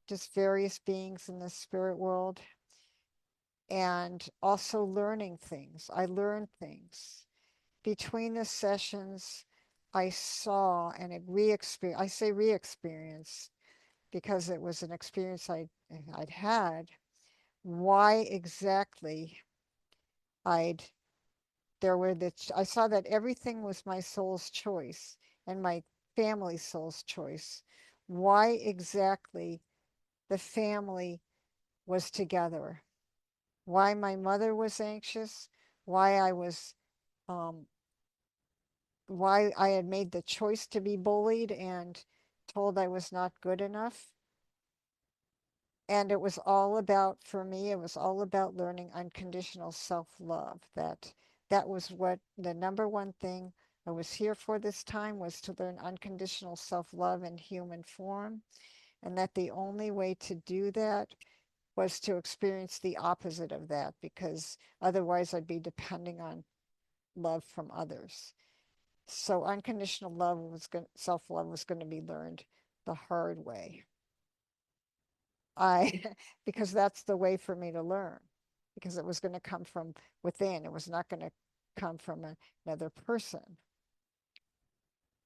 just various beings in the spirit world, and also learning things. I learned things. Between the sessions, I saw and re-experience. I say re-experience because it was an experience I'd had. Why exactly I'd there were the I saw that everything was my soul's choice and my family's soul's choice. Why exactly the family was together? Why my mother was anxious? Why I was um, why I had made the choice to be bullied and told I was not good enough. And it was all about, for me, it was all about learning unconditional self-love. That was what the number one thing I was here for this time, was to learn unconditional self-love in human form. And that the only way to do that was to experience the opposite of that, because otherwise I'd be depending on love from others. So unconditional love self-love was going to be learned the hard way. I because that's the way for me to learn, because it was going to come from within. It was not going to come from another person.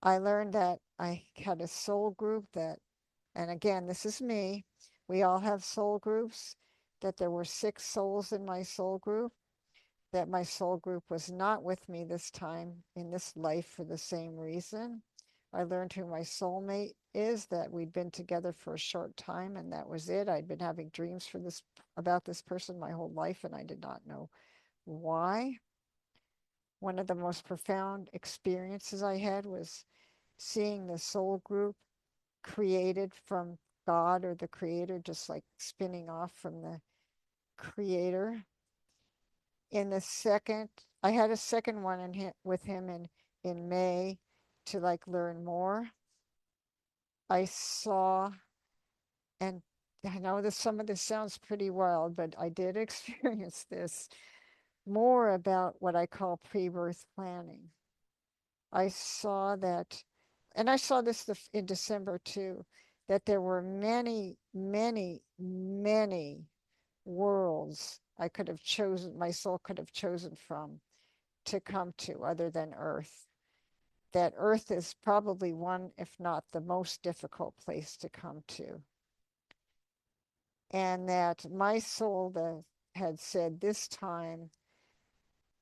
I learned that I had a soul group that, and again, this is me. We all have soul groups, that there were 6 souls in my soul group, that my soul group was not with me this time in this life for the same reason. I learned who my soulmate is, that we'd been together for a short time and that was it. I'd been having dreams about this person my whole life and I did not know why. One of the most profound experiences I had was seeing the soul group created from God or the creator, just like spinning off from the creator. In the second, I had a second one with him in May to like learn more. I saw, and I know that some of this sounds pretty wild, but I did experience this more about what I call pre-birth planning. I saw that, and I saw this in December too, that there were many, many, many worlds I could have chosen, my soul could have chosen from to come to other than Earth. That Earth is probably one, if not the most difficult place to come to. And that my soul that had said this time,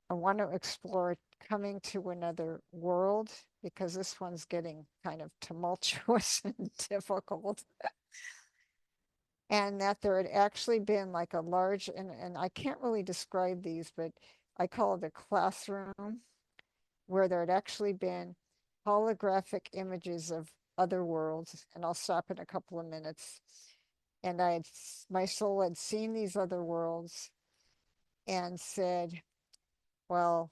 I want to explore coming to another world because this one's getting kind of tumultuous and difficult. And that there had actually been like a large, and I can't really describe these, but I call it a classroom where there had actually been holographic images of other worlds. And I'll stop in a couple of minutes. And my soul had seen these other worlds and said, well,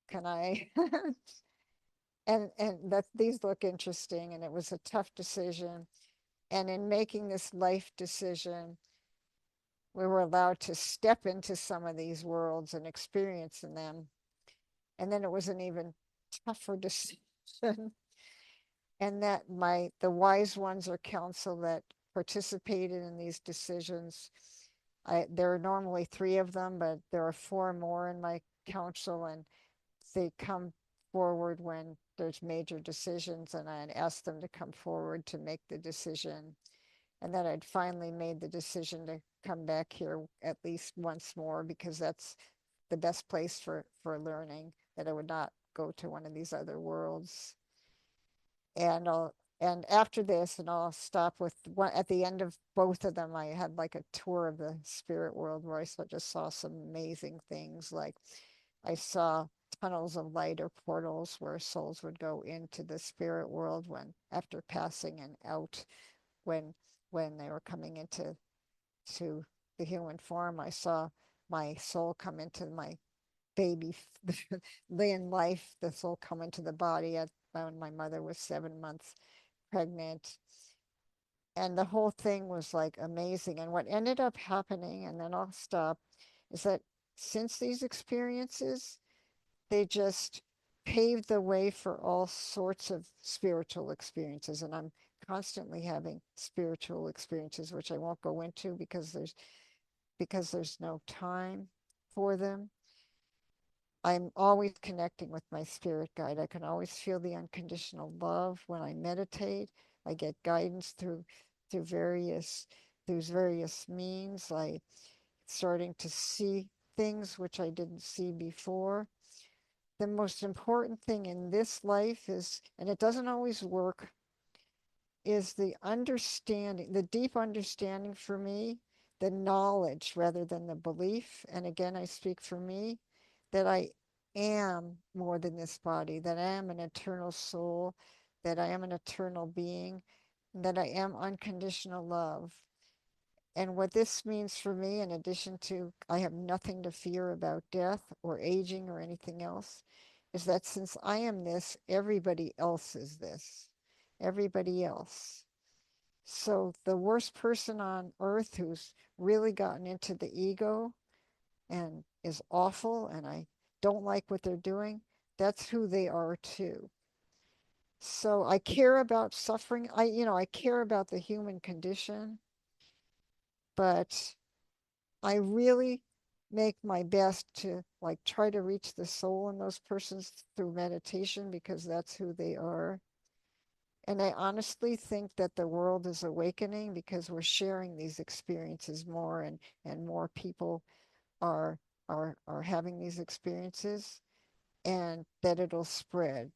can I? and that these look interesting. And it was a tough decision. And in making this life decision, we were allowed to step into some of these worlds and experience in them. And then it was an even tougher decision. And that the wise ones or council that participated in these decisions, there are normally three of them, but there are four more in my council, and they come forward when there's major decisions, and I'd ask them to come forward to make the decision. And then I'd finally made the decision to come back here at least once more because that's the best place for learning, that I would not go to one of these other worlds. And after this, and I'll stop with one at the end of both of them. I had like a tour of the spirit world where just saw some amazing things. Like I saw tunnels of light or portals where souls would go into the spirit world when after passing and out when they were coming into the human form. I saw my soul come into my baby Lynne life, the soul come into the body when my mother was 7 months pregnant. And the whole thing was like amazing. And what ended up happening, and then I'll stop, is that since these experiences, they just paved the way for all sorts of spiritual experiences. And I'm constantly having spiritual experiences, which I won't go into because there's no time for them. I'm always connecting with my spirit guide. I can always feel the unconditional love when I meditate. I get guidance through various means. I starting to see things which I didn't see before. The most important thing in this life is, and it doesn't always work, is the understanding, the deep understanding for me, the knowledge rather than the belief. And again, I speak for me, that I am more than this body, that I am an eternal soul, that I am an eternal being, that I am unconditional love. And what this means for me, in addition to I have nothing to fear about death or aging or anything else, is that since I am this, everybody else is this. Everybody else. So the worst person on earth who's really gotten into the ego and is awful and I don't like what they're doing, that's who they are too. So I care about suffering. I care about the human condition, but I really make my best to like try to reach the soul in those persons through meditation because that's who they are. And I honestly think that the world is awakening because we're sharing these experiences more, and more people are are having these experiences, and that it'll spread.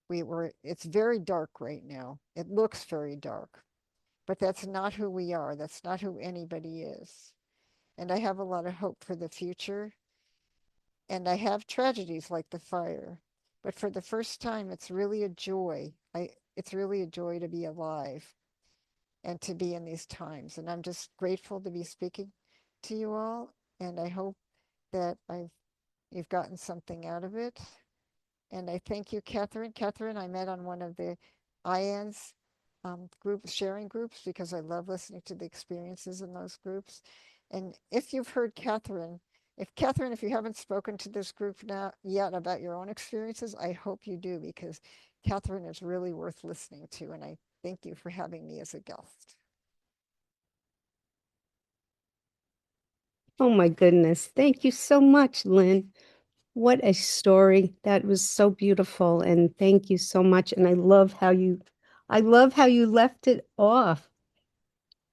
It's very dark right now. It looks very dark, but that's not who we are. That's not who anybody is. And I have a lot of hope for the future. And I have tragedies like the fire. But for the first time, it's really a joy. It's really a joy to be alive. and to be in these times. And I'm just grateful to be speaking to you all. And I hope that I've you've gotten something out of it. And I thank you, Catherine. Catherine, I met on one of the IANS group sharing groups because I love listening to the experiences in those groups. And if you've heard Catherine, if you haven't spoken to this group now yet about your own experiences, I hope you do because Catherine is really worth listening to. And I thank you for having me as a guest. Oh my goodness. Thank you so much, Lynn. What a story. That was so beautiful. And thank you so much. And I love how you left it off.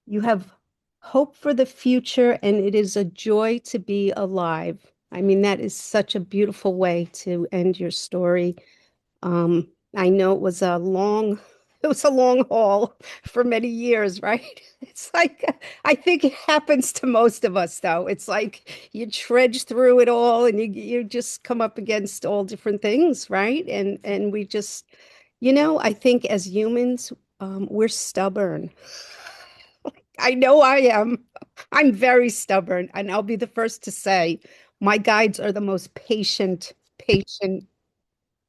You have hope for the future, and it is a joy to be alive. I mean, that is such a beautiful way to end your story. I know it was a long haul for many years, right? It's like, I think it happens to most of us, though. It's like you trudge through it all and you just come up against all different things, right? And we just, I think as humans, we're stubborn. I know I am. I'm very stubborn, and I'll be the first to say my guides are the most patient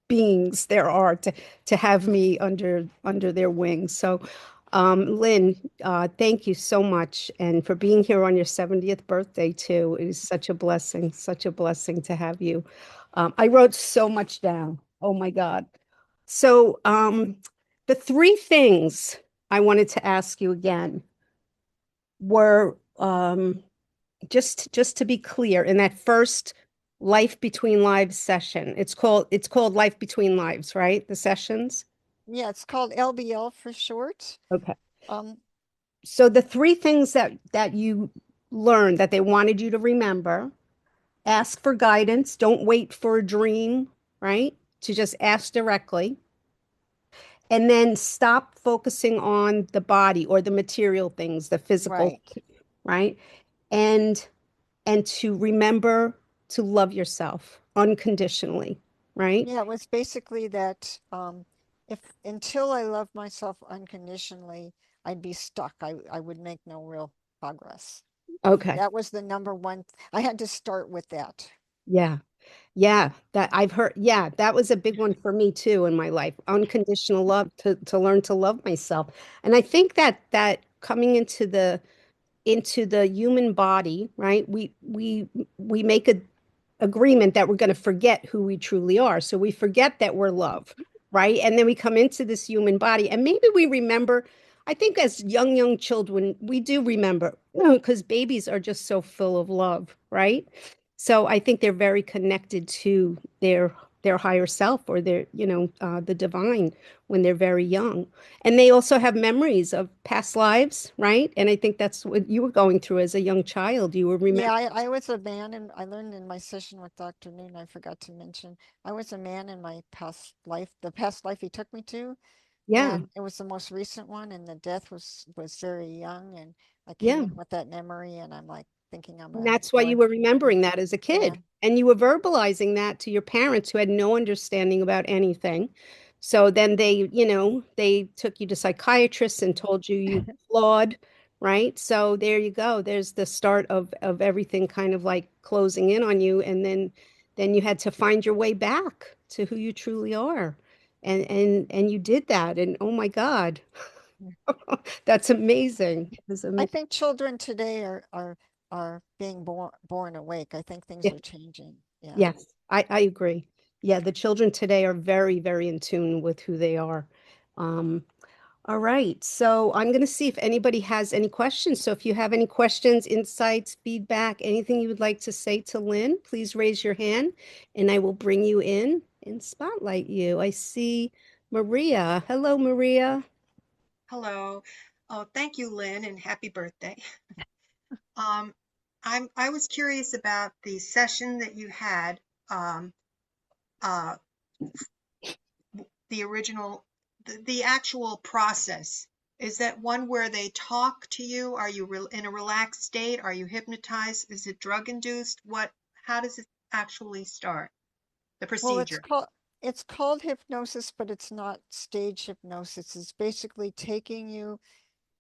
beings there are to have me under their wings. So, Lynn, thank you so much, and for being here on your 70th birthday too. It is such a blessing to have you. I wrote so much down. Oh my God. So, the three things I wanted to ask you again were just to be clear, in that first Life Between Lives session, it's called Life Between Lives, right? The sessions. Yeah, it's called LBL for short. Okay. Um, So the three things that you learned that they wanted you to remember: ask for guidance, don't wait for a dream, right? To just ask directly. And then stop focusing on the body or the material things, the physical, right. right? And to remember to love yourself unconditionally, right? Yeah, it was basically that if until I love myself unconditionally, I'd be stuck. I would make no real progress. Okay. That was the number one. I had to start with that. Yeah. Yeah. That I've heard. Yeah. That was a big one for me too in my life. Unconditional love, to learn to love myself. And I think that coming into the human body, right? We make a agreement that we're going to forget who we truly are. So we forget that we're love, right? And then we come into this human body and maybe we remember. I think as young children, we do remember because babies are just so full of love, right? So I think they're very connected to their higher self or the divine when they're very young. And they also have memories of past lives, right? And I think that's what you were going through as a young child. You were Yeah, remembering. I was a man, and I learned in my session with Dr. Noon, I forgot to mention, I was a man in my past life, the past life he took me to, Yeah, and it was the most recent one, and the death was very young, and I came yeah. in with that memory, and I'm like thinking I'm And a that's why you boy. were Yeah, remembering that as a yeah. kid. And you were verbalizing that to your parents who had no understanding about anything. So then they took you to psychiatrists and told you were flawed, right? So there you go. There's the start of everything kind of like closing in on you. And then you had to find your way back to who you truly are. And you did that. And oh my God, that's amazing. It's I amazing. think children today are being born awake. I think things are changing. Yeah. Yes, I agree. Yeah, the children today are very, very in tune with who they are. Um, all right, so I'm going to see if anybody has any questions. So if you have any questions, insights, feedback, anything you would like to say to Lynn, please raise your hand and I will bring you in and spotlight you. I see Maria. Hello, Maria. Hello. Oh, thank you, Lynn, and happy birthday. Um, I was curious about the session that you had, um, uh, the original, the actual process. Is that one where they talk to you? Are you in a relaxed state? Are you hypnotized? Is it drug induced? How does it actually start? The Well, procedure? it's called hypnosis, but it's not stage hypnosis. It's basically taking you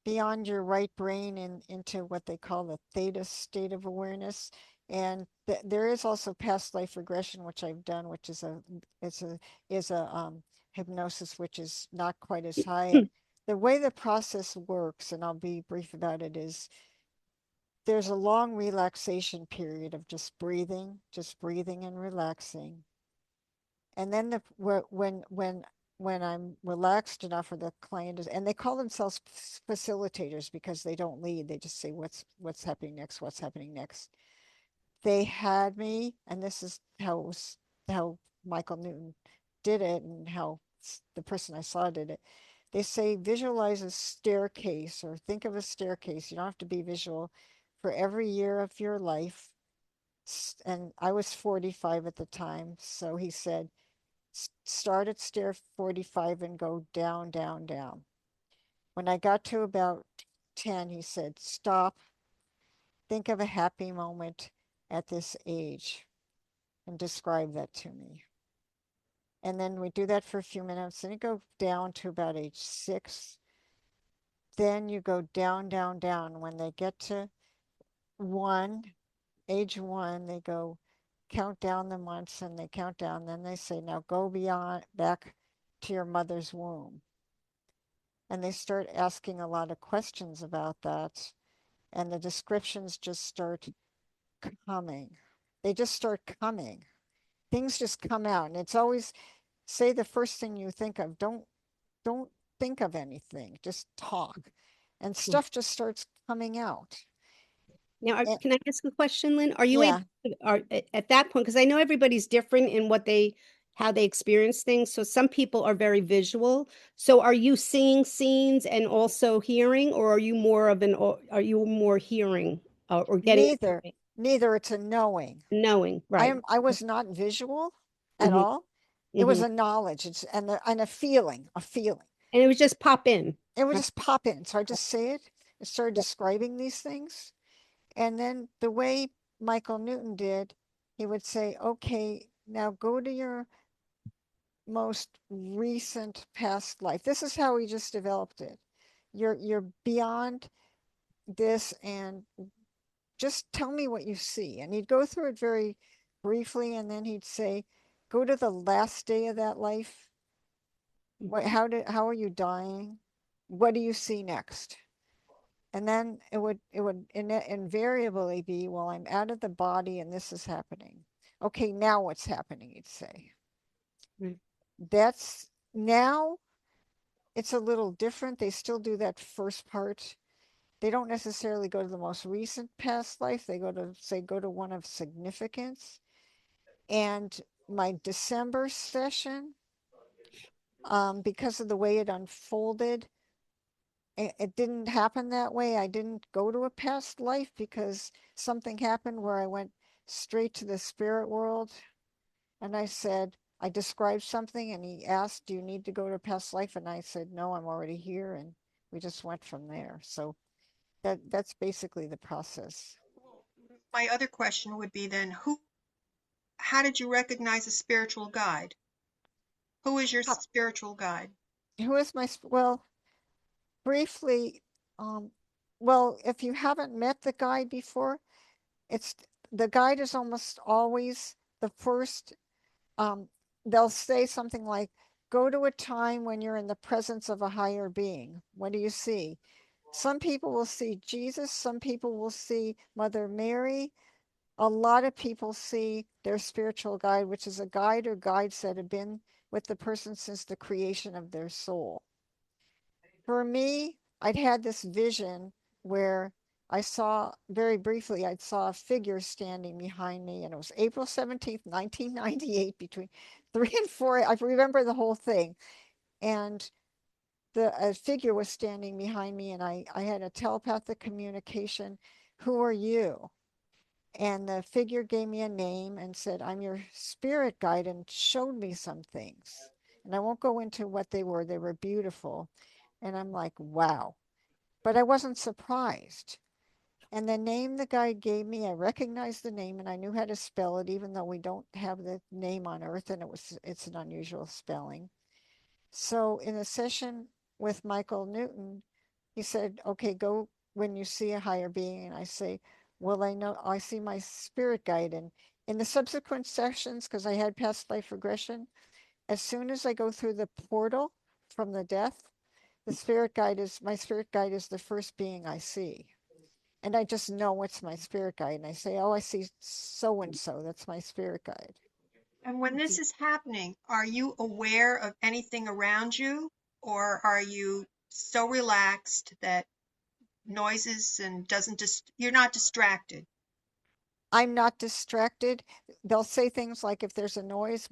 beyond your right brain and into what they call the theta state of awareness. And there is also past life regression, which I've done, which is a hypnosis, which is not quite as high. The way the process works, and I'll be brief about it, is there's a long relaxation period of just breathing and relaxing. And then when I'm relaxed enough, or the client is, and they call themselves facilitators because they don't lead, they just say what's happening next, what's happening next. They had me, and this is how Michael Newton did it, and how the person I saw did it. They say visualize a staircase, or think of a staircase. You don't have to be visual, for every year of your life. And I was 45 at the time, so he said start at stair 45 and go down, down, down. When I got to about 10, he said, stop, think of a happy moment at this age and describe that to me. And then we do that for a few minutes, and you go down to about age 6. Then you go down, down, down. When they get to 1, age 1, they go count down the months, and they count down. Then they say, now go beyond, back to your mother's womb. And they start asking a lot of questions about that. And the descriptions just start coming. They just start coming. Things just come out. And it's always say the first thing you think of. Don't think of anything. Just talk. And stuff just starts coming out. Now, And, can I ask a question, Lynn? Are you able yeah, at that point, because I know everybody's different in how they experience things. So some people are very visual. So are you seeing scenes and also hearing, or are you more hearing or getting neither. Neither. It's a knowing. knowing, right? I was not visual at Hmm. all. It was Hmm. a knowledge. It's and a feeling, a feeling. And it would just pop in. It would Right? just pop in. So I just say it and started describing these things. And then the way Michael Newton did, he would say, okay, now go to your most recent past life. This is how he just developed it. You're beyond this, and just tell me what you see. And he'd go through it very briefly, and then he'd say, go to the last day of that life. How are you dying? What do you see next? And then it would invariably be, well, I'm out of the body and this is happening. Okay, now what's happening, he'd say. Right. That's now it's a little different. They still do that first part. They don't necessarily go to the most recent past life. They go to one of significance. And my December session, because of the way it unfolded, it didn't happen that way. I didn't go to a past life because something happened where I went straight to the spirit world. And I described something, and he asked, do you need to go to a past life? And I said, no, I'm already here. And we just went from there. So that's basically the process. My other question would be then, how did you recognize a spiritual guide? Who is your How, spiritual guide? who is well, briefly, um, well, if you haven't met the guide before, it's the guide is almost always the first. They'll say something like, go to a time when you're in the presence of a higher being. What do you see? Some people will see Jesus, some people will see Mother Mary. A lot of people see their spiritual guide, which is a guide or guides that have been with the person since the creation of their soul. For me, I'd had this vision where I saw very briefly, I saw a figure standing behind me, and it was April 17th, 1998, between 3 and 4. I remember the whole thing. And a figure was standing behind me, and I had a telepathic communication. Who are you? And the figure gave me a name and said, I'm your spirit guide, and showed me some things. And I won't go into what they were. They were beautiful. And I'm like, wow. But I wasn't surprised. And the name the guy gave me, I recognized the name and I knew how to spell it, even though we don't have the name on Earth, and it's an unusual spelling. So in a session with Michael Newton, he said, okay, go when you see a higher being. And I say, well, I know I see my spirit guide. And in the subsequent sessions, because I had past life regression, as soon as I go through the portal from the death, the spirit guide is my spirit guide is the first being I see. And I just know it's my spirit guide. And I say, oh, I see so and so. That's my spirit guide. And when this is happening, are you aware of anything around you, or are you so relaxed that noises and doesn't just you're not distracted? I'm not distracted. They'll say things like if there's a noise,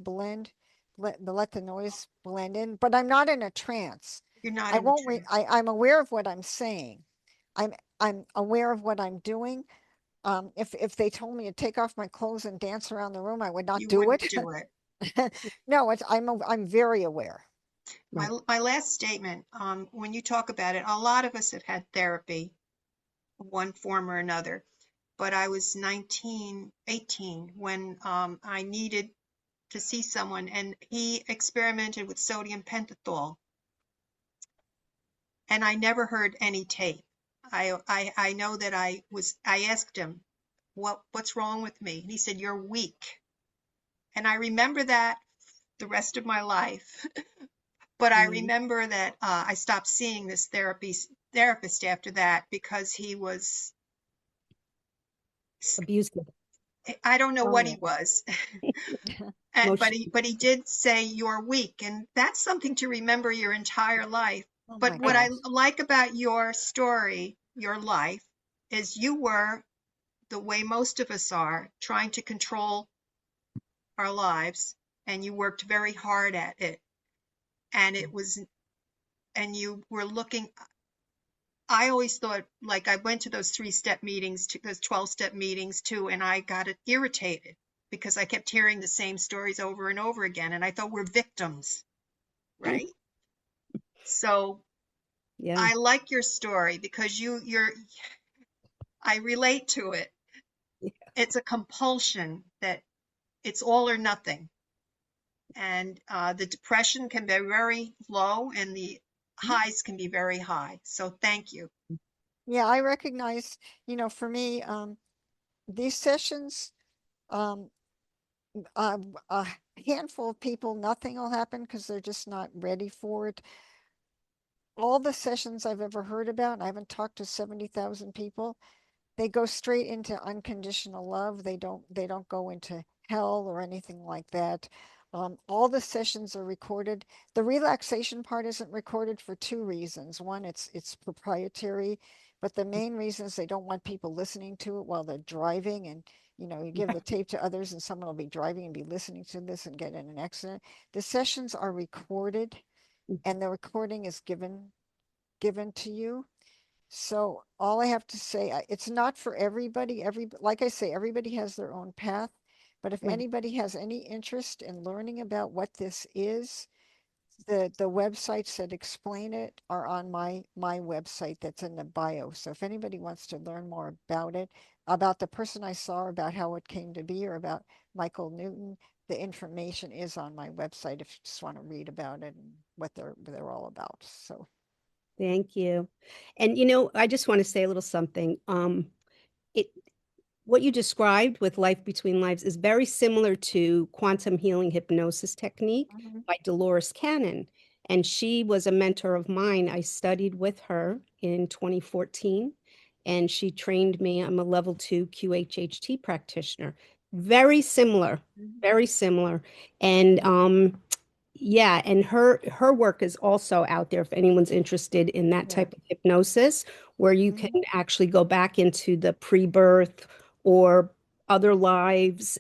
let the noise blend in, but I'm not in a trance. You're not I in a won't re trance. I'm aware of what I'm saying. I'm I'm aware of what I'm doing. If they told me to take off my clothes and dance around the room, I would not You do wouldn't it. do it. No, I'm very aware. Right. My last statement, when you talk about it, a lot of us have had therapy, one form or another. But I was 19, 18 when I needed to see someone, and he experimented with sodium pentothal, and I never heard any tape. I know that I asked him, what's wrong with me? And he said, you're weak. And I remember that the rest of my life. But I Mm. remember that I stopped seeing this therapist after that because he was, Abusive. I don't know Oh what yeah. he was. Emotion. But he did say you're weak, and that's something to remember your entire life. Oh But my what I gosh. like about your story, your life, is you were the way most of us are, trying to control our lives, and you worked very hard at it. And it was, and you were looking, I always thought, like, I went to those 3-step meetings, to those 12-step meetings too, and I got irritated because I kept hearing the same stories over and over again. And I thought we're victims, right? So Yeah. I like your story because I relate to it. It's a compulsion that it's all or nothing. And the depression can be very low and the highs can be very high. So thank you. Yeah, I recognize, for me, these sessions, um, a handful of people, nothing will happen because they're just not ready for it. All the sessions I've ever heard about, and I haven't talked to 70,000 people, they go straight into unconditional love. They don't go into hell or anything like that. All the sessions are recorded. The relaxation part isn't recorded for two reasons. One, it's proprietary, but the main reason is they don't want people listening to it while they're driving. And you give the tape to others, and someone will be driving and be listening to this and get in an accident. The sessions are recorded, and the recording is given to you. So all I have to say, it's not for everybody. Like I say, everybody has their own path. But if Right. anybody has any interest in learning about what this is, the websites that explain it are on my website that's in the bio. So if anybody wants to learn more about the person I saw, about how it came to be, or about Michael Newton, the information is on my website if you just want to read about it and what they're all about. So Thank you. And I just want to say a little something. It What you described with Life Between Lives is very similar to quantum healing hypnosis technique mhm. by Dolores Cannon. And she was a mentor of mine. I studied with her in 2014, and she trained me. I'm a level 2 QHHT practitioner. Very similar, Mhm. very similar. And yeah, and her work is also out there if anyone's interested in that Yeah. type of hypnosis, where you can Mhm. actually go back into the pre-birth or other lives,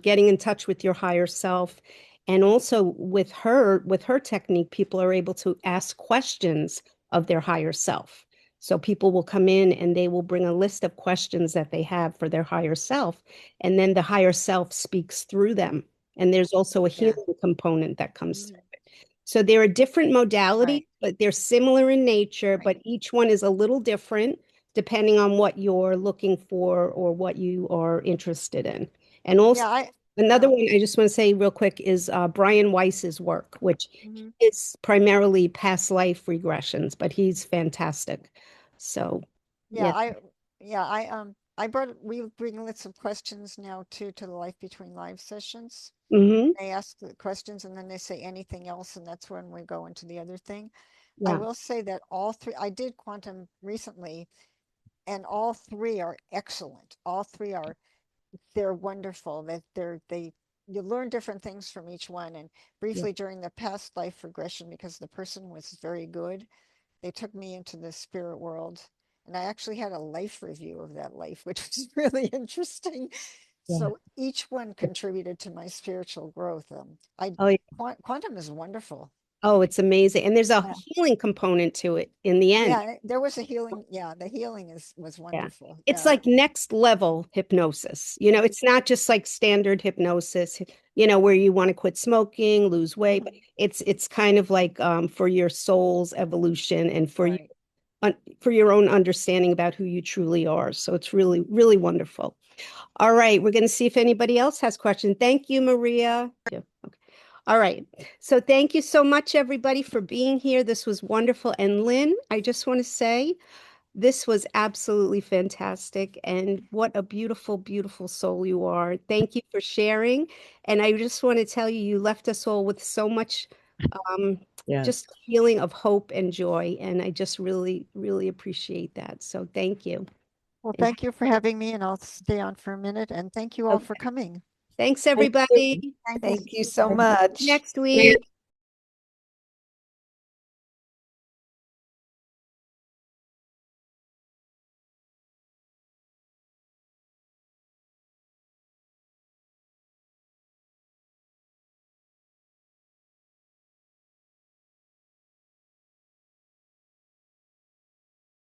getting in touch with your higher self. And also with her technique, people are able to ask questions of their higher self. So people will come in and they will bring a list of questions that they have for their higher self, and then the higher self speaks through them. And there's also a Yeah. healing component that comes through Mhm. it. So there are different modalities, Right. but they're similar in nature, Right. but each one is a little different depending on what you're looking for or what you are interested in. And also, Yeah, another yeah. one I just want to say real quick is Brian Weiss's work, which Mhm. is primarily past life regressions, but he's fantastic. So, Yeah, yeah. we bring lots of questions now too to the Life Between Lives sessions. Hmm. They ask the questions and then they say anything else, and that's when we go into the other thing. I Yeah. will say that all three, I did quantum recently, and all three are excellent. All three are, they're wonderful. That you learn different things from each one. And Yeah. briefly during the past life regression, because the person was very good, they took me into the spirit world. And I actually had a life review of that life, which was really interesting. Yeah. So each one contributed to my spiritual growth. Oh, yeah. Quantum is wonderful. Oh, it's amazing. And there's a Yeah. healing component to it in the end. Yeah, there was a healing. Yeah, the healing was Yeah. wonderful. It's Yeah. like next level hypnosis. It's not just like standard hypnosis, where you want to quit smoking, lose weight, but it's kind of like for your soul's evolution and for you Right. for your own understanding about who you truly are. So it's really, really wonderful. All right, we're going to see if anybody else has questions. Thank you, Maria. Yeah. Okay. All right. So thank you so much, everybody, for being here. This was wonderful. And Lynn, I just want to say this was absolutely fantastic. And what a beautiful, beautiful soul you are. Thank you for sharing. And I just want to tell you, you left us all with so much um, Yes. just feeling of hope and joy. And I just really, really appreciate that. So thank you. Well, And thank you for having me, and I'll stay on for a minute. And thank you all okay. for coming. Thanks, Thank you. everybody. Thank you. Thank you so much. Next week.